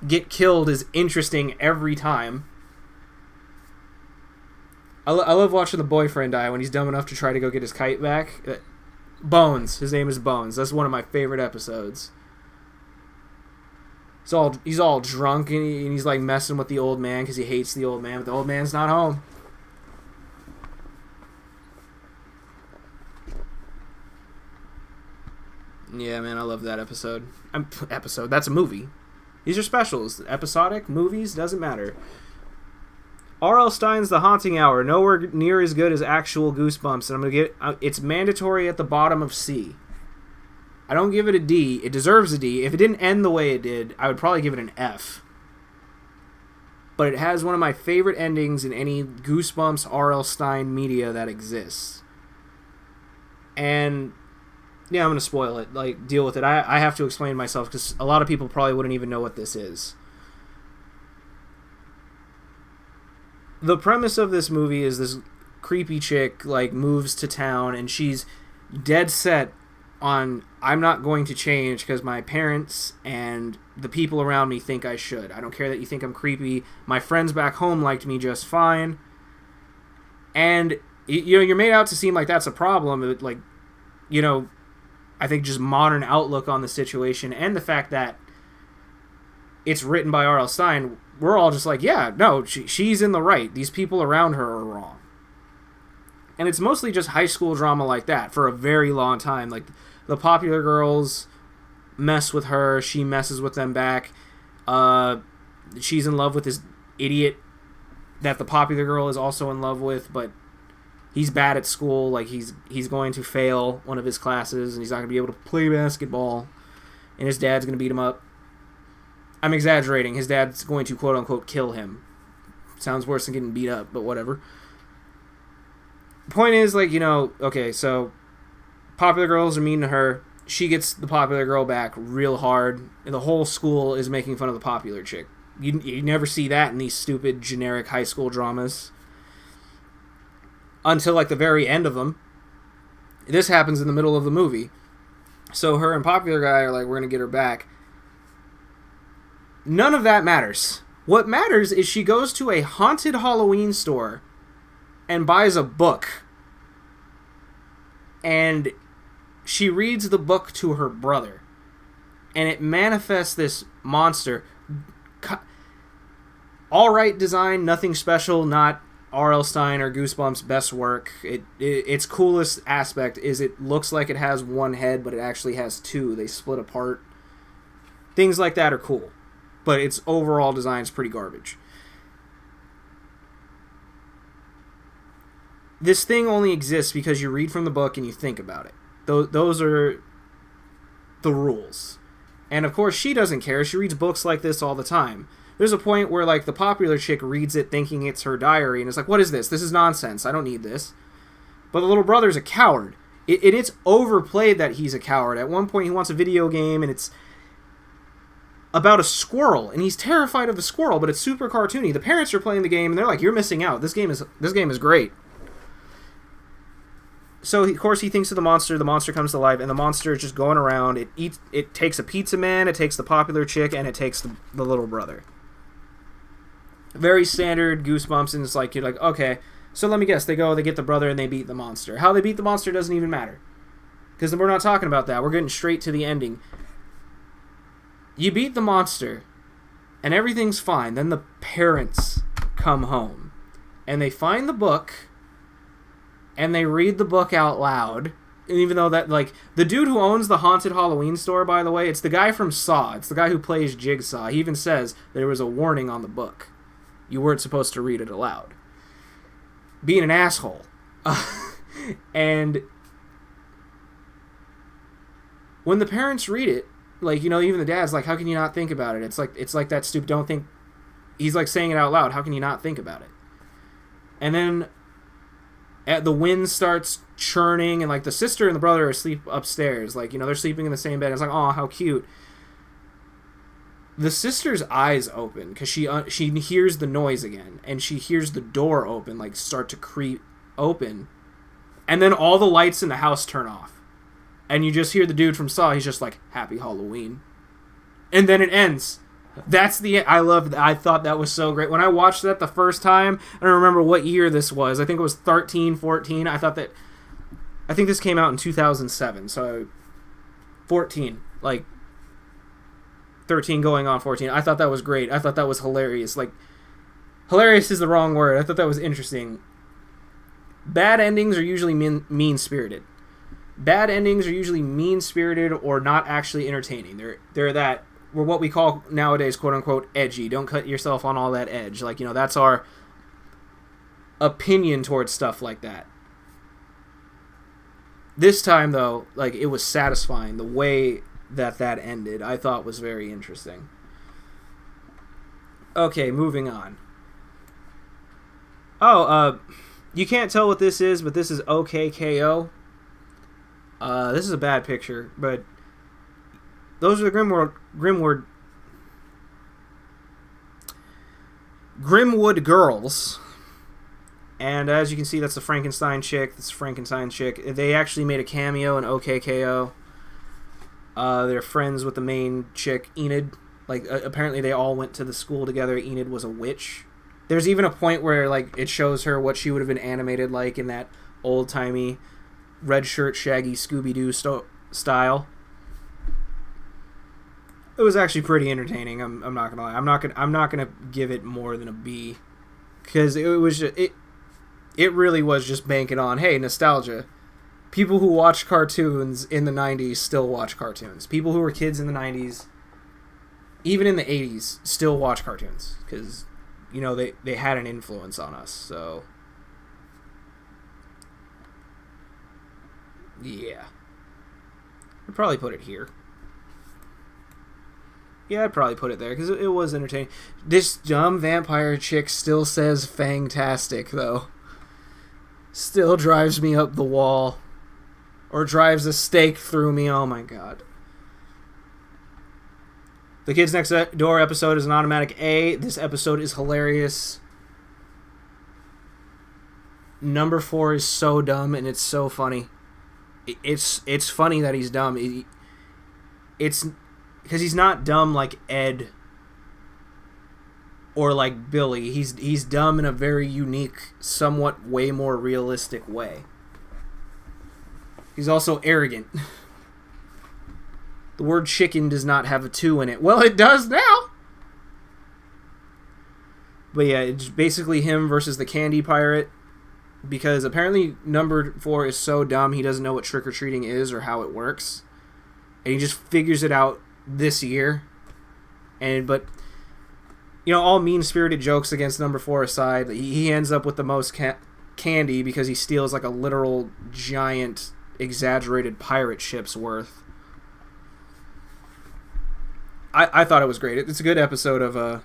get killed is interesting every time. I love watching the boyfriend die when he's dumb enough to try to go get his kite back. Bones. His name is Bones. That's one of my favorite episodes. He's all drunk and he's like messing with the old man because he hates the old man, but the old man's not home. Yeah, man, I love that episode. That's a movie. These are specials. Episodic, movies, doesn't matter. R.L. Stine's The Haunting Hour, nowhere near as good as actual Goosebumps, and I'm gonna it's mandatory at the bottom of C. I don't give it a D. It deserves a D. If it didn't end the way it did, I would probably give it an F. But it has one of my favorite endings in any Goosebumps R.L. Stine media that exists. And yeah, I'm gonna spoil it. Like, deal with it. I have to explain myself because a lot of people probably wouldn't even know what this is. The premise of this movie is this creepy chick, like, moves to town, and she's dead set on, I'm not going to change because my parents and the people around me think I should. I don't care that you think I'm creepy. My friends back home liked me just fine. And, you know, you're made out to seem like that's a problem. Like, you know, I think just modern outlook on the situation and the fact that it's written by R.L. Stine, we're all just like, yeah, no, she's in the right. These people around her are wrong. And it's mostly just high school drama like that for a very long time. Like, the popular girls mess with her. She messes with them back. She's in love with this idiot that the popular girl is also in love with, but he's bad at school. Like, he's going to fail one of his classes, and he's not going to be able to play basketball. And his dad's going to beat him up. I'm exaggerating. His dad's going to, quote-unquote, kill him. Sounds worse than getting beat up, but whatever. Point is, like, you know, okay, so popular girls are mean to her. She gets the popular girl back real hard, and the whole school is making fun of the popular chick. You never see that in these stupid, generic high school dramas. Until, like, the very end of them. This happens in the middle of the movie. So her and popular guy are like, we're going to get her back. None of that matters. What matters is she goes to a haunted Halloween store and buys a book. And she reads the book to her brother. And it manifests this monster. Alright design, nothing special, not R.L. Stine or Goosebumps' best work. Its coolest aspect is it looks like it has one head, but it actually has two. They split apart. Things like that are cool, but its overall design is pretty garbage. This thing only exists because you read from the book and you think about it. Those are the rules. And of course, she doesn't care. She reads books like this all the time. There's a point where, like, the popular chick reads it thinking it's her diary, and it's like, what is this? This is nonsense. I don't need this. But the little brother's a coward. It's overplayed that he's a coward. At one point, he wants a video game, and it's about a squirrel, and he's terrified of the squirrel, but it's super cartoony. The parents are playing the game, and they're like, you're missing out. This game is great. So, of course, he thinks of the monster comes to life, and the monster is just going around. It takes a pizza man, it takes the popular chick, and it takes the little brother. Very standard Goosebumps, and it's like, you're like, okay, so let me guess, they get the brother, and they beat the monster. How they beat the monster doesn't even matter. Because we're not talking about that. We're getting straight to the ending. You beat the monster, and everything's fine. Then the parents come home, and they find the book, and they read the book out loud. And even though that, like, the dude who owns the haunted Halloween store, by the way, it's the guy from Saw. It's the guy who plays Jigsaw. He even says there was a warning on the book. You weren't supposed to read it aloud. Being an asshole. And when the parents read it, like, you know, even the dad's like, how can you not think about it? It's like that stupid, don't think. He's like saying it out loud. How can you not think about it? And then the wind starts churning, and like the sister and the brother are asleep upstairs. Like, you know, they're sleeping in the same bed. It's like, oh, how cute. The sister's eyes open because she hears the noise again, and she hears the door open, like, start to creep open, and then all the lights in the house turn off, and you just hear the dude from Saw. He's just like, Happy Halloween, and then it ends. That's the end. I thought that was so great. When I watched that the first time, I don't remember what year this was. I think it was 13, 14. I think this came out in 2007, so 14, like 13 going on 14. I thought that was great. I thought that was hilarious. Like, hilarious is the wrong word. I thought that was interesting. Bad endings are usually mean-spirited. Bad endings are usually mean-spirited or not actually entertaining. They're that, we're what we call nowadays, quote-unquote, edgy. Don't cut yourself on all that edge. Like, you know, that's our opinion towards stuff like that. This time, though, like, it was satisfying. The way that ended, I thought was very interesting. Okay, moving on. Oh, you can't tell what this is, but this is OKKO. This is a bad picture, but those are the Grimwood girls. And as you can see, that's the Frankenstein chick. They actually made a cameo in OKKO. They're friends with the main chick, Enid. Like, apparently they all went to the school together. Enid was a witch. There's even a point where, like, it shows her what she would have been animated like in that old-timey red shirt, shaggy Scooby-Doo style. It was actually pretty entertaining. I'm not gonna lie. I'm not gonna give it more than a B, because it really was just banking on, hey, nostalgia. People who watched cartoons in the 90s still watch cartoons. People who were kids in the 90s, even in the 80s, still watch cartoons. Because, you know, they had an influence on us. So, yeah. I'd probably put it here. Yeah, I'd probably put it there, because it was entertaining. This dumb vampire chick still says "fantastic," though. Still drives me up the wall. Or drives a stake through me. Oh my god. The Kids Next Door episode is an automatic A. This episode is hilarious. Number 4 is so dumb, and it's so funny. It's funny that he's dumb. It's because he's not dumb like Ed or like Billy. He's dumb in a very unique, somewhat way more realistic way. He's also arrogant. The word chicken does not have a 2 in it. Well, it does now. But yeah, it's basically him versus the candy pirate. Because apparently number 4 is so dumb he doesn't know what trick-or-treating is or how it works. And he just figures it out this year. But all mean-spirited jokes against number 4 aside, he ends up with the most candy because he steals like a literal giant exaggerated pirate ship's worth. I thought it was great. It's a good episode of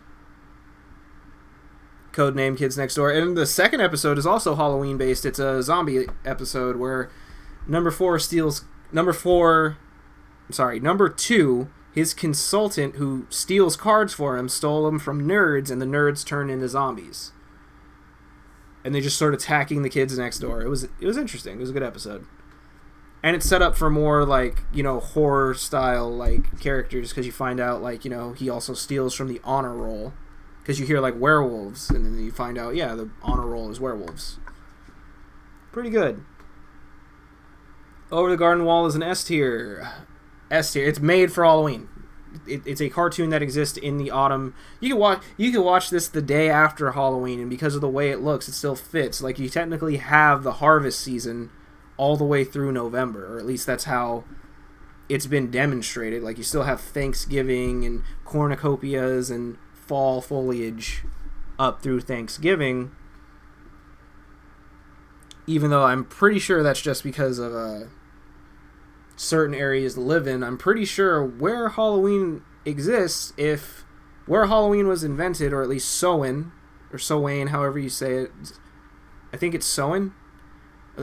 Codename Kids Next Door. And the second episode is also Halloween based. It's a zombie episode where number 2, his consultant who steals cards for him, stole them from nerds, and the nerds turn into zombies. And they just start attacking the kids next door. It was interesting. It was a good episode. And it's set up for more horror style characters, because you find out he also steals from the honor roll. Because you hear werewolves, and then you find out, the honor roll is werewolves. Pretty good. Over the Garden Wall is an S tier. S tier. It's made for Halloween. It's a cartoon that exists in the autumn. You can watch this the day after Halloween, and because of the way it looks, it still fits. You technically have the harvest season all the way through November, or at least that's how it's been demonstrated. You still have Thanksgiving and cornucopias and fall foliage up through Thanksgiving, even though I'm pretty sure that's just because of certain areas to live in. I'm pretty sure where Halloween exists, where Halloween was invented, or at least Samhain, or Samhain, however you say it, I think it's Samhain,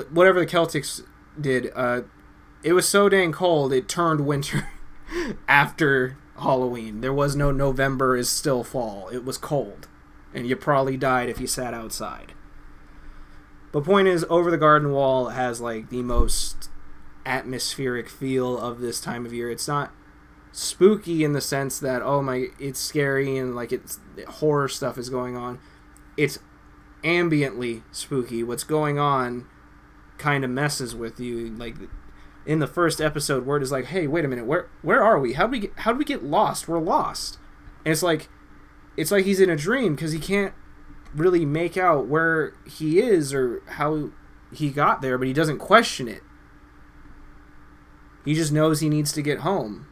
whatever the Celtics did, it was so dang cold it turned winter after Halloween. There was no November is still fall. It was cold, and you probably died if you sat outside. But point is, Over the Garden Wall has the most atmospheric feel of this time of year. It's not spooky in the sense that it's scary and it's horror stuff is going on. It's ambiently spooky. What's going on kind of messes with you. In the first episode, Word is hey, wait a minute, where are we? How did we get lost? We're lost. And it's like he's in a dream because he can't really make out where he is or how he got there, but he doesn't question it. He just knows he needs to get home.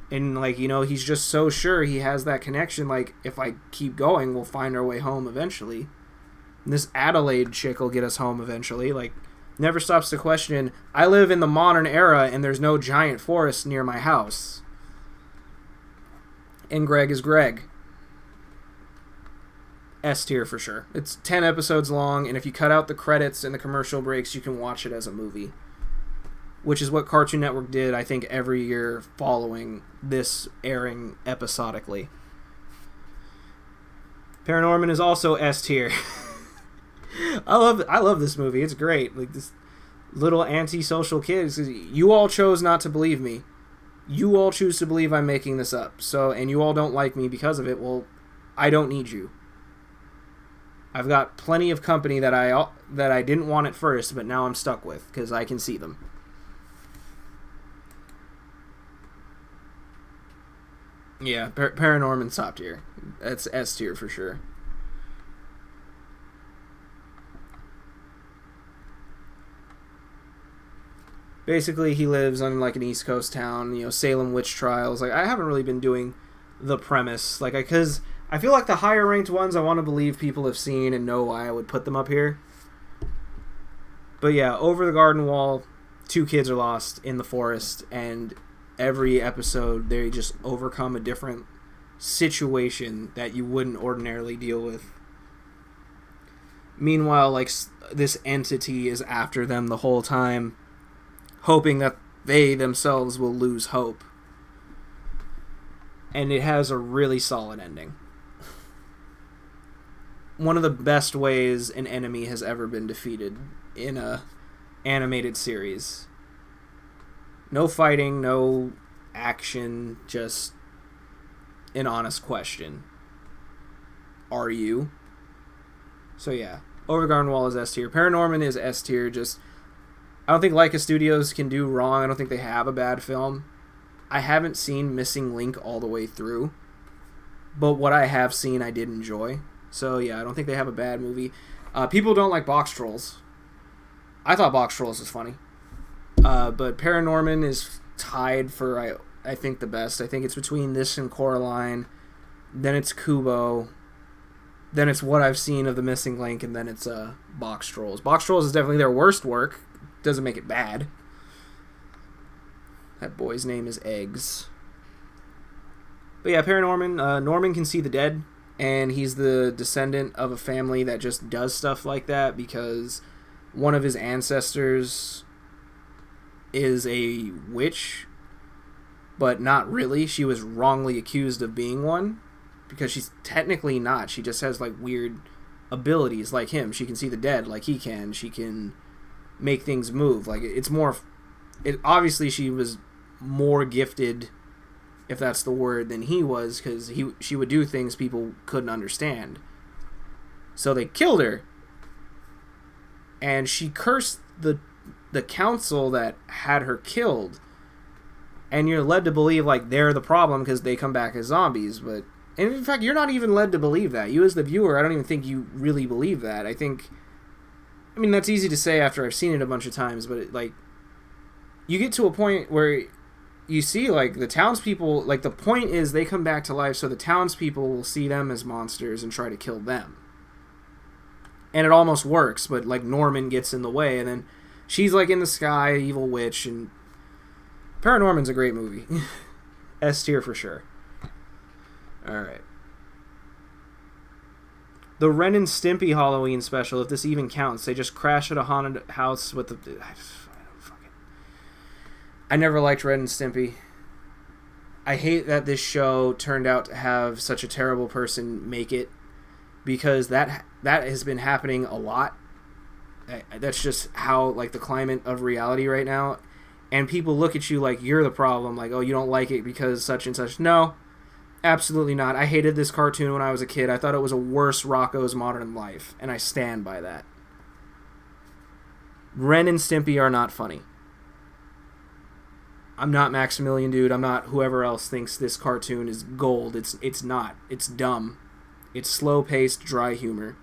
And he's just so sure he has that connection. If I keep going, we'll find our way home eventually. And this Adelaide chick will get us home eventually. Never stops to question, I live in the modern era and there's no giant forest near my house. And Greg is Greg. S tier for sure. It's 10 episodes long, and if you cut out the credits and the commercial breaks, you can watch it as a movie. Which is what Cartoon Network did, I think, every year following this airing episodically. Paranorman is also S tier. I love this movie. It's great. This little antisocial kid. You all chose not to believe me. You all choose to believe I'm making this up. And you all don't like me because of it. Well, I don't need you. I've got plenty of company that I didn't want at first, but now I'm stuck with because I can see them. Yeah, Paranorman's top tier. That's S tier for sure. Basically, he lives on an East Coast town, Salem witch trials. I haven't really been doing the premise, because I feel the higher ranked ones I want to believe people have seen and know why I would put them up here. But yeah, Over the Garden Wall, 2 kids are lost in the forest, and every episode they just overcome a different situation that you wouldn't ordinarily deal with. Meanwhile, this entity is after them the whole time, hoping that they themselves will lose hope. And it has a really solid ending. One of the best ways an enemy has ever been defeated in a animated series. No fighting, no action, just an honest question. Are you? So yeah, Over the Garden Wall is S tier. Paranorman is S tier. I don't think Leica Studios can do wrong. I don't think they have a bad film. I haven't seen Missing Link all the way through, but what I have seen I did enjoy. So yeah, I don't think they have a bad movie. People don't like Box Trolls. I thought Box Trolls was funny. But Paranorman is tied for, I think, the best. I think it's between this and Coraline. Then it's Kubo. Then it's What I've Seen of the Missing Link. And then it's Box Trolls. Box Trolls is definitely their worst work. Doesn't make it bad. That boy's name is Eggs. But yeah, Paranorman. Norman can see the dead. And he's the descendant of a family that just does stuff like that because one of his ancestors is a witch, but not really. She was wrongly accused of being one because she's technically not. She just has like weird abilities like him. She can see the dead like he can. She can make things move. Like it's more. Obviously she was more gifted, if that's the word, than he was, because she would do things people couldn't understand. So they killed her, and she cursed the council that had her killed. And you're led to believe like they're the problem because they come back as zombies, but and in fact you're not even led to believe that. You as the viewer, I don't even think you really believe that. I mean that's easy to say after I've seen it a bunch of times, but like you get to a point where you see, like, the townspeople, like, the point is they come back to life so the townspeople will see them as monsters and try to kill them. And it almost works, but, like, Norman gets in the way, and then she's, like, in the sky, evil witch, and Paranorman's a great movie. S tier for sure. Alright. The Ren and Stimpy Halloween special, if this even counts, they just crash at a haunted house with the... I never liked Ren and Stimpy. I hate that this show turned out to have such a terrible person make it, because that has been happening a lot. That's just how, like, the climate of reality right now. And people look at you like you're the problem, like, oh, you don't like it because such and such. No, absolutely not. I hated this cartoon when I was a kid. I thought it was a worse Rocko's Modern Life, and I stand by that. Ren and Stimpy are not funny. I'm not Maximilian Dude. I'm not whoever else thinks this cartoon is gold. It's not. It's dumb. It's slow-paced, dry humor.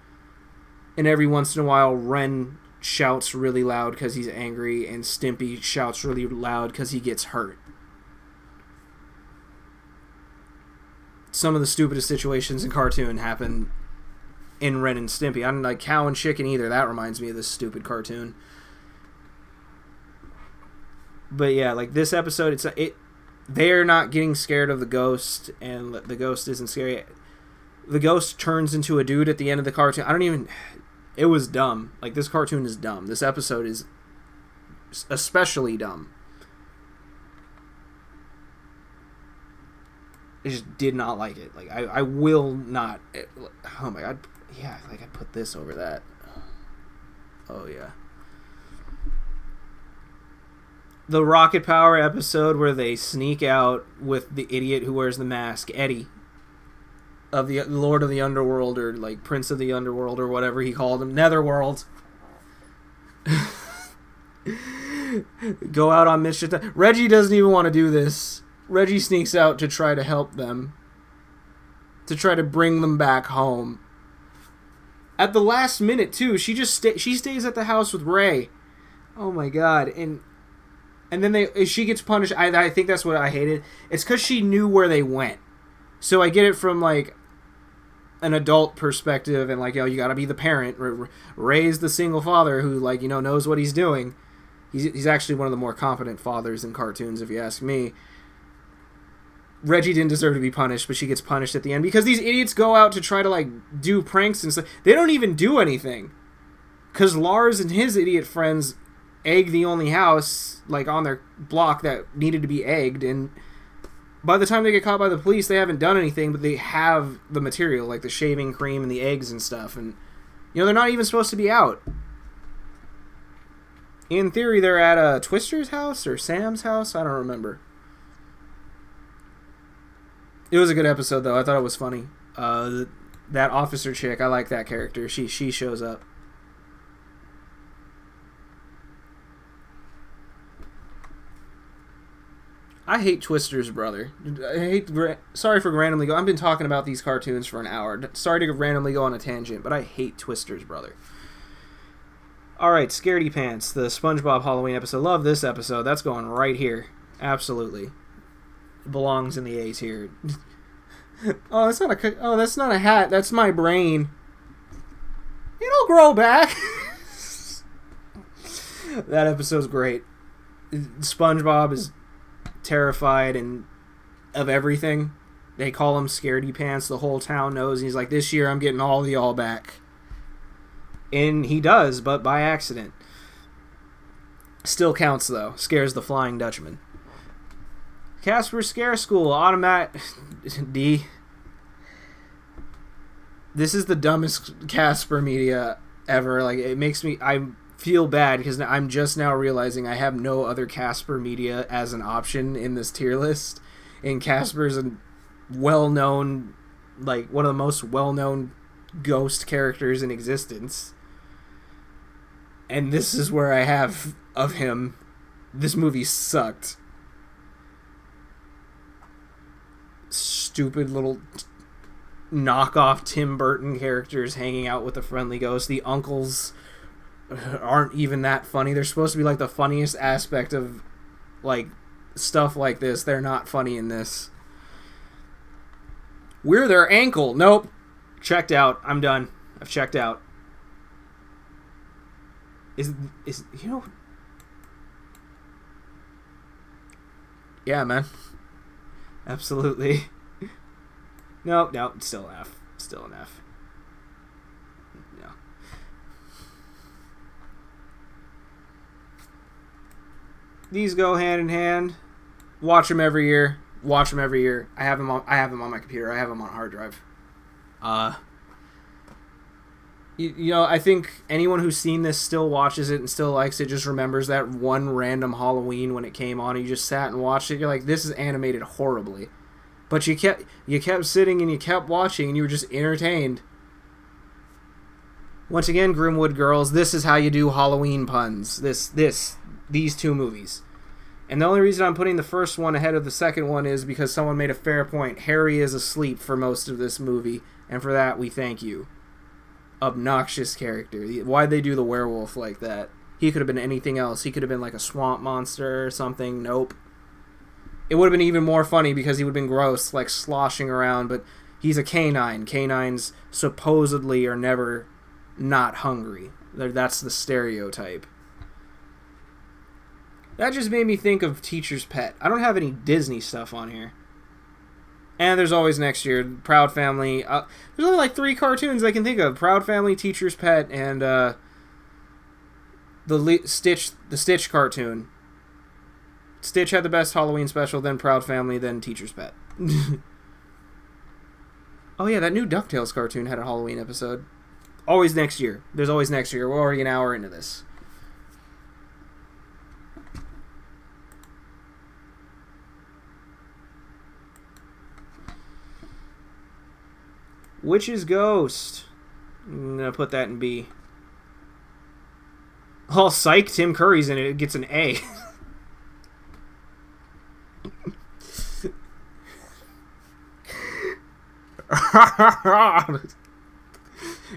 And every once in a while, Ren shouts really loud because he's angry, and Stimpy shouts really loud because he gets hurt. Some of the stupidest situations in cartoon happen in Ren and Stimpy. I'm like Cow and Chicken either. That reminds me of this stupid cartoon. But yeah, like this episode, they're not getting scared of the ghost, and the ghost isn't scary. The ghost turns into a dude at the end of the cartoon. It was dumb. Like, this cartoon is dumb. This episode is especially dumb. I just did not like it. Like, I will not. Oh my god. Yeah, like I put this over that. Oh yeah. The Rocket Power episode where they sneak out with the idiot who wears the mask, Eddie, of the Lord of the Underworld, or like Prince of the Underworld, or whatever he called him, Netherworld. Go out on mischief. Reggie doesn't even want to do this. Reggie sneaks out to try to help them, to try to bring them back home. At the last minute too, she stays at the house with Ray. Oh my god. And then she gets punished. I think that's what I hated. It's because she knew where they went. So I get it from, like, an adult perspective, and, like, you gotta be the parent. Ray's the single father who, like, knows what he's doing. He's actually one of the more competent fathers in cartoons, if you ask me. Reggie didn't deserve to be punished, but she gets punished at the end because these idiots go out to try to, like, do pranks and stuff. They don't even do anything. Because Lars and his idiot friends egg the only house, like, on their block that needed to be egged, and by the time they get caught by the police, they haven't done anything, but they have the material, like the shaving cream and the eggs and stuff, and they're not even supposed to be out. In theory, they're at Twister's house or Sam's house. I don't remember. It was a good episode, though. I thought it was funny. That officer chick, I like that character. She shows up. I hate Twister's brother. Sorry for randomly go. I've been talking about these cartoons for an hour. Sorry to randomly go on a tangent, but I hate Twister's brother. Alright, Scaredy Pants, the Spongebob Halloween episode. Love this episode. That's going right here. Absolutely. It belongs in the A's here. Oh, that's not a hat. That's my brain. It'll grow back. That episode's great. SpongeBob is terrified of everything. They call him Scaredy Pants. The whole town knows. He's like, this year I'm getting all of y'all back. And he does, but by accident. Still counts, though. Scares the Flying Dutchman. Casper Scare School. Automatic... D. This is the dumbest Casper media ever. Like, it makes me... I feel bad because I'm just now realizing I have no other Casper media as an option in this tier list. And Casper's a well-known... Like, one of the most well-known ghost characters in existence. And this is where I have of him. This movie sucked. Stupid little knockoff Tim Burton characters hanging out with a friendly ghost. The uncles aren't even that funny. They're supposed to be like the funniest aspect of like stuff like this. They're not funny in this. We're their ankle. Nope. Checked out. I'm done. I've checked out. Is you know? Yeah, man. Absolutely. No, still an F. Still an F. No. These go hand in hand. Watch them every year. I have them on my computer. I have them on a hard drive. You know, I think anyone who's seen this still watches it and still likes it, just remembers that one random Halloween when it came on and you just sat and watched it. You're like, this is animated horribly. But you kept sitting and you kept watching and you were just entertained. Once again, Grimwood Girls, this is how you do Halloween puns. These two movies. And the only reason I'm putting the first one ahead of the second one is because someone made a fair point. Harry is asleep for most of this movie, and for that we thank you. Obnoxious character. Why'd they do the werewolf like that? He could have been anything else. He could have been like a swamp monster or something. Nope. It would have been even more funny because he would have been gross, like sloshing around, but he's a canine. Canines supposedly are never not hungry. That's the stereotype. That just made me think of Teacher's Pet. I don't have any Disney stuff on here. And there's always next year. Proud Family. There's only like 3 cartoons I can think of. Proud Family, Teacher's Pet, and the Stitch cartoon. Stitch had the best Halloween special, then Proud Family, then Teacher's Pet. Oh yeah, that new DuckTales cartoon had a Halloween episode. Always next year. There's always next year. We're already an hour into this. Witch's Ghost. I'm going to put that in B. Oh, psych, Tim Curry's in it. It gets an A.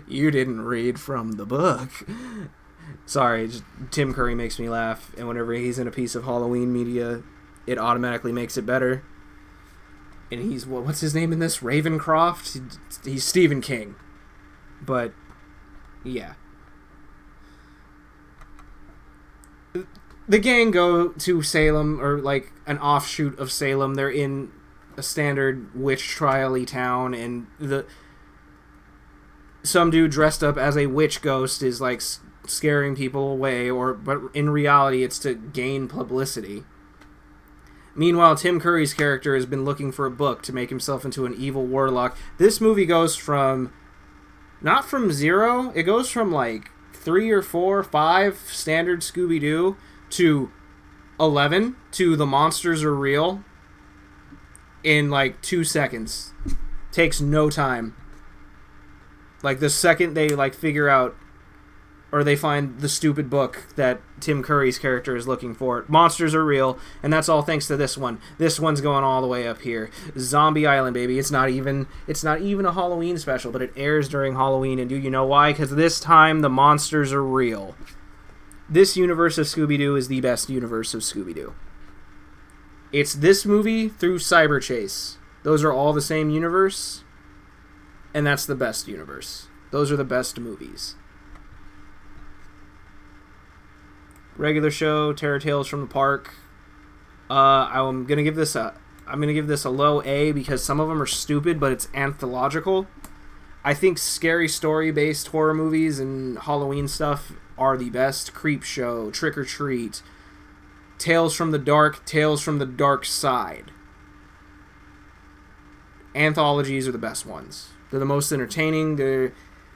You didn't read from the book. Sorry, just, Tim Curry makes me laugh. And whenever he's in a piece of Halloween media, it automatically makes it better. And he's, what's his name in this? Ravencroft? He's Stephen King. But, yeah. The gang go to Salem, or like an offshoot of Salem. They're in a standard witch trial-y town, and some dude dressed up as a witch ghost is like scaring people away, but in reality it's to gain publicity. Meanwhile, Tim Curry's character has been looking for a book to make himself into an evil warlock. This movie goes from, not from 0, it goes from like 3 or 4 or 5 standard Scooby-Doo to 11 to the monsters are real in like 2 seconds. Takes no time. Like the second they like figure out or they find the stupid book that Tim Curry's character is looking for. Monsters are real, and that's all thanks to this one. This one's going all the way up here. Zombie Island, baby. It's not even a Halloween special, but it airs during Halloween, and do you know why? Because this time the monsters are real. This universe of Scooby-Doo is the best universe of Scooby-Doo. It's this movie through Cyber Chase. Those are all the same universe, and that's the best universe. Those are the best movies. Regular show, Terror Tales from the Park. I'm gonna give this a low A because some of them are stupid, but it's anthological. I think scary story based horror movies and Halloween stuff are the best. Creep Show, Trick or Treat, Tales from the Dark, Tales from the Dark Side. Anthologies are the best ones. They're the most entertaining.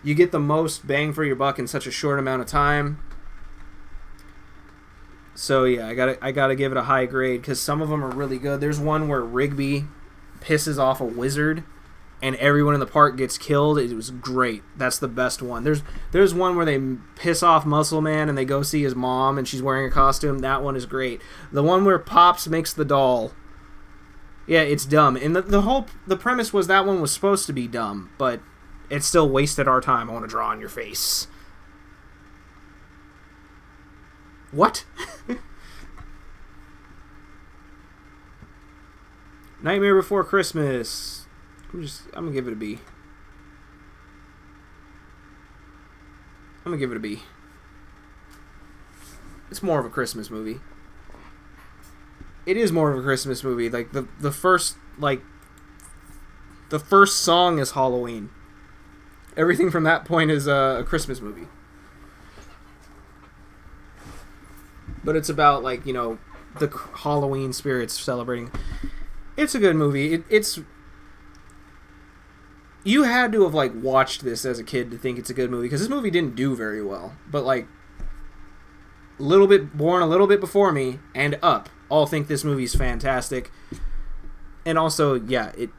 You get the most bang for your buck in such a short amount of time. So yeah, I gotta give it a high grade because some of them are really good. There's one where Rigby pisses off a wizard, and everyone in the park gets killed. It was great. That's the best one. There's one where they piss off Muscle Man and they go see his mom and she's wearing a costume. That one is great. The one where Pops makes the doll. Yeah, it's dumb. And the premise was that one was supposed to be dumb, but it still wasted our time. I want to draw on your face. What? Nightmare Before Christmas. I'm gonna give it a B. I'm gonna give it a B. It's more of a Christmas movie. It is more of a Christmas movie. Like the first song is Halloween. Everything from that point is a Christmas movie. But it's about, like, you know, the Halloween spirits celebrating. It's a good movie. You had to have, like, watched this as a kid to think it's a good movie, because this movie didn't do very well. But, like, born a little bit before me and up all think this movie's fantastic. And also, yeah, it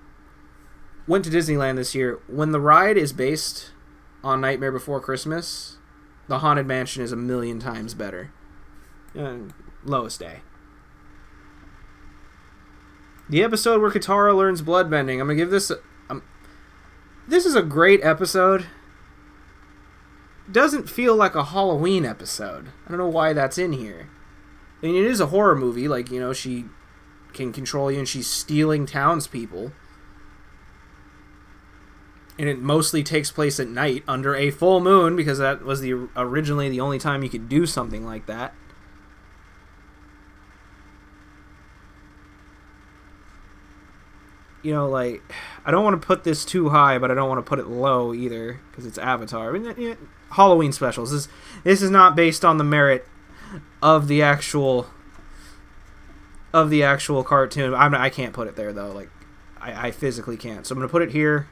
went to Disneyland this year. When the ride is based on Nightmare Before Christmas, the Haunted Mansion is 1,000,000 times better. Lowest A. The episode where Katara learns bloodbending. I'm gonna give this. This is a great episode. Doesn't feel like a Halloween episode. I don't know why that's in here. I mean, it is a horror movie. Like, you know, she can control you and she's stealing townspeople. And it mostly takes place at night under a full moon because that was originally the only time you could do something like that. You know, like, I don't want to put this too high, but I don't want to put it low either, because it's Avatar. I mean, Halloween specials. This is not based on the merit of the actual cartoon. I can't put it there though. Like, I physically can't. So I'm gonna put it here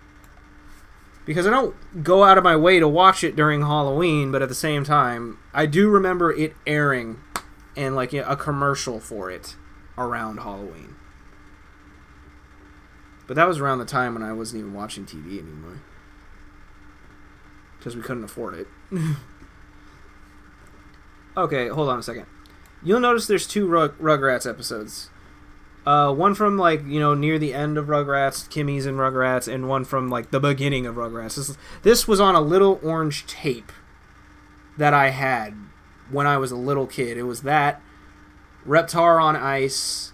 because I don't go out of my way to watch it during Halloween, but at the same time, I do remember it airing and, like, a commercial for it around Halloween. But that was around the time when I wasn't even watching TV anymore. Because we couldn't afford it. Okay, hold on a second. You'll notice there's 2 Rugrats episodes. One from, like, you know, near the end of Rugrats, Kimmy's in Rugrats, and one from, like, the beginning of Rugrats. This was on a little orange tape that I had when I was a little kid. It was that, Reptar on Ice,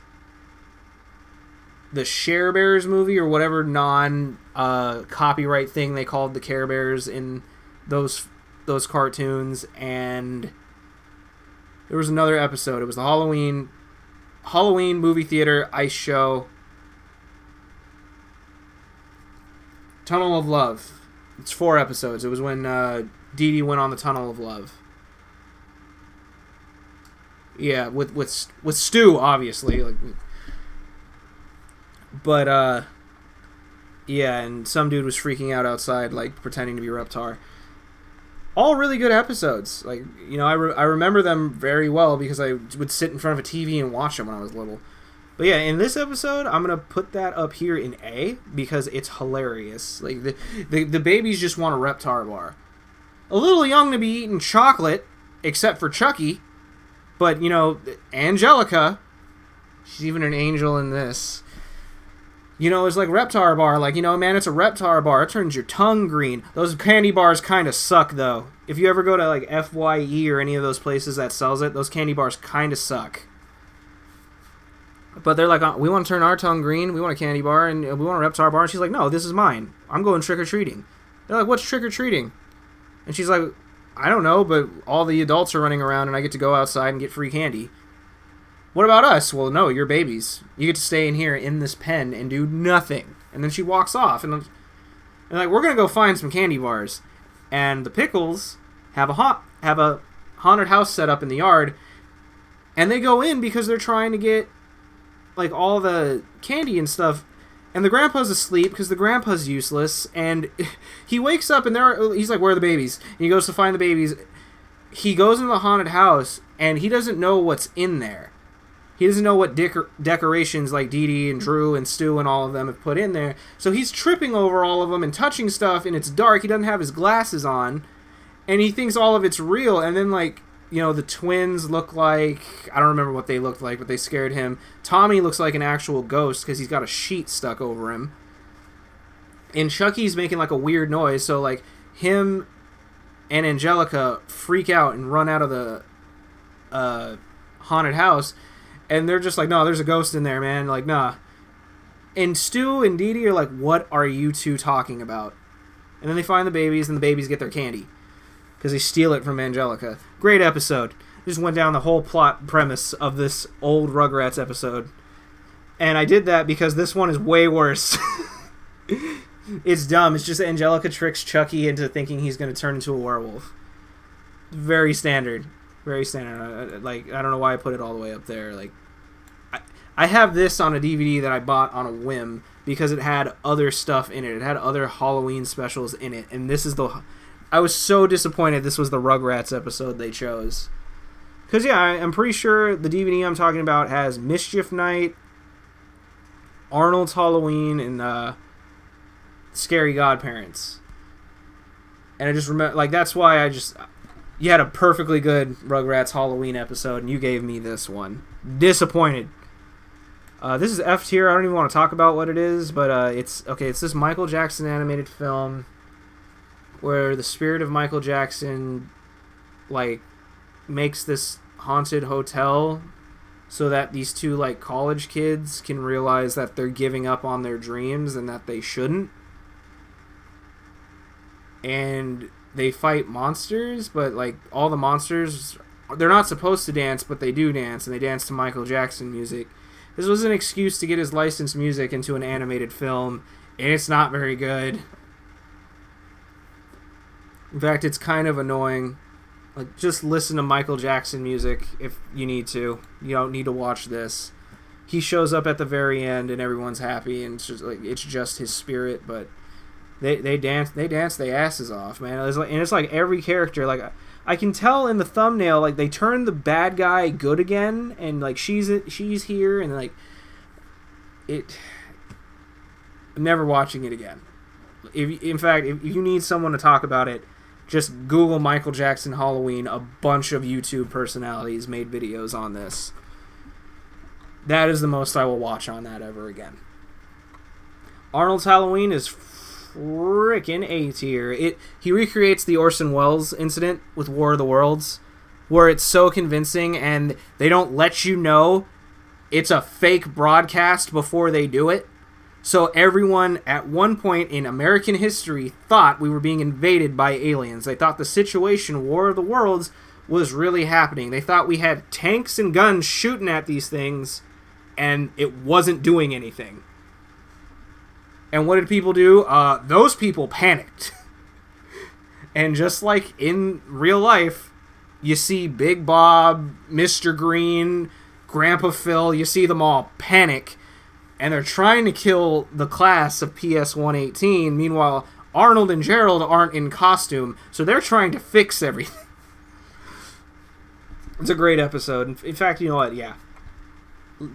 the Share Bears movie, or whatever non-copyright thing they called the Care Bears in those cartoons, and there was another episode. It was the Halloween movie theater ice show. Tunnel of Love. It's 4 episodes. It was when Dee Dee went on the Tunnel of Love. Yeah, with Stu, obviously. Like, but, yeah, and some dude was freaking out outside, like, pretending to be Reptar. All really good episodes. Like, you know, I remember them very well because I would sit in front of a TV and watch them when I was little. But yeah, in this episode, I'm going to put that up here in A because it's hilarious. Like, the babies just want a Reptar bar. a little young to be eating chocolate, except for Chucky. But, you know, Angelica, she's even an angel in this. You know, it's like Reptar Bar. Like, you know, man, it's a Reptar Bar. It turns your tongue green. Those candy bars kind of suck, though. If you ever go to, like, FYE or any of those places that sells it, those candy bars kind of suck. But they're like, we want to turn our tongue green. We want a candy bar, and we want a Reptar Bar. And she's like, no, this is mine. I'm going trick-or-treating. They're like, what's trick-or-treating? And she's like, I don't know, but all the adults are running around, and I get to go outside and get free candy. What about us? Well, no, you're babies. You get to stay in here in this pen and do nothing. And then she walks off, and like, we're going to go find some candy bars. And the Pickles have a haunted house set up in the yard, and they go in because they're trying to get, like, all the candy and stuff. And the grandpa's asleep because the grandpa's useless. And he wakes up and he's like, where are the babies? And he goes to find the babies. He goes into the haunted house and he doesn't know what's in there. He doesn't know what decorations like Dee Dee and Drew and Stu and all of them have put in there. So he's tripping over all of them and touching stuff, and it's dark. He doesn't have his glasses on. And he thinks all of it's real. And then, like, you know, the twins look like... I don't remember what they looked like, but they scared him. Tommy looks like an actual ghost because he's got a sheet stuck over him. And Chucky's making, like, a weird noise. So, like, him and Angelica freak out and run out of the haunted house. And they're just like, no, there's a ghost in there, man. Like, nah. And Stu and Dee Dee are like, what are you two talking about? And then they find the babies, and the babies get their candy. Because they steal it from Angelica. Great episode. Just went down the whole plot premise of this old Rugrats episode. And I did that because this one is way worse. It's dumb. It's just Angelica tricks Chucky into thinking he's going to turn into a werewolf. Very standard. Very standard. Like, I don't know why I put it all the way up there. Like, I have this on a DVD that I bought on a whim because it had other stuff in it. It had other Halloween specials in it. And this is the... I was so disappointed this was the Rugrats episode they chose. Because, yeah, I'm pretty sure the DVD I'm talking about has Mischief Night, Arnold's Halloween, and Scary Godparents. And I just remember... Like, that's why I just... You had a perfectly good Rugrats Halloween episode, and you gave me this one. Disappointed. This is F tier. I don't even want to talk about what it is, but it's this Michael Jackson animated film where the spirit of Michael Jackson, like, makes this haunted hotel so that these two, like, college kids can realize that they're giving up on their dreams and that they shouldn't. And they fight monsters, but, like, all the monsters, they're not supposed to dance, but they do dance, and they dance to Michael Jackson music. This was an excuse to get his licensed music into an animated film, and it's not very good. In fact, it's kind of annoying. Like, just listen to Michael Jackson music if you need to. You don't need to watch this. He shows up at the very end, and everyone's happy, and it's just his spirit, but they dance their asses off, man. It's like every character, like, I can tell in the thumbnail, like, they turned the bad guy good again, and, like, she's here, and, like, I'm never watching it again. In fact, if you need someone to talk about it, just Google Michael Jackson Halloween. A bunch of YouTube personalities made videos on this. That is the most I will watch on that ever again. Arnold's Halloween is frickin' A tier. He recreates the Orson Welles incident with War of the Worlds, where it's so convincing and they don't let you know it's a fake broadcast before they do it. So everyone at one point in American history thought we were being invaded by aliens. They thought the situation, War of the Worlds, was really happening. They thought we had tanks and guns shooting at these things, and it wasn't doing anything. And what did people do? Those people panicked. And just like in real life, you see Big Bob, Mr. Green, Grandpa Phil, you see them all panic. And they're trying to kill the class of PS-118. Meanwhile, Arnold and Gerald aren't in costume, so they're trying to fix everything. It's a great episode. In fact, you know what? Yeah.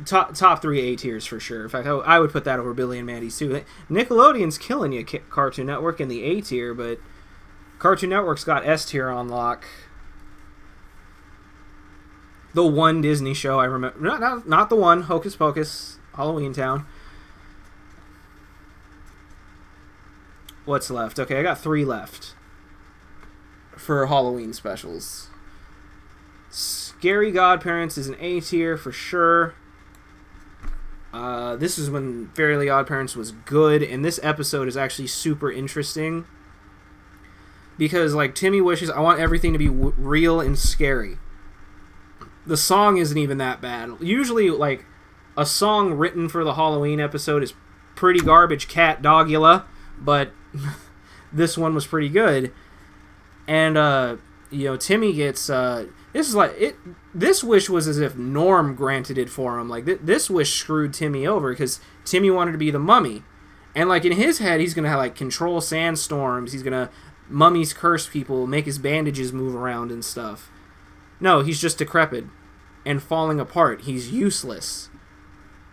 Top 3 A tiers for sure. In fact, I would put that over Billy and Mandy's too. Nickelodeon's killing you, Cartoon Network, in the A tier, but Cartoon Network's got S tier on lock. The one Disney show I remember, not the one, Hocus Pocus, Halloweentown. What's left? Okay, I got 3 left for Halloween specials. Scary Godparents is an A tier for sure. This is when Fairly Oddparents was good, and this episode is actually super interesting because, like, Timmy wishes, I want everything to be real and scary. The song isn't even that bad. Usually, like, a song written for the Halloween episode is pretty garbage, cat dogula, but this one was pretty good. And, Timmy gets, this wish was as if Norm granted it for him. Like, this wish screwed Timmy over, because Timmy wanted to be the mummy. And, like, in his head, he's going to, like, control sandstorms. He's going to mummies curse people, make his bandages move around and stuff. No, he's just decrepit and falling apart. He's useless.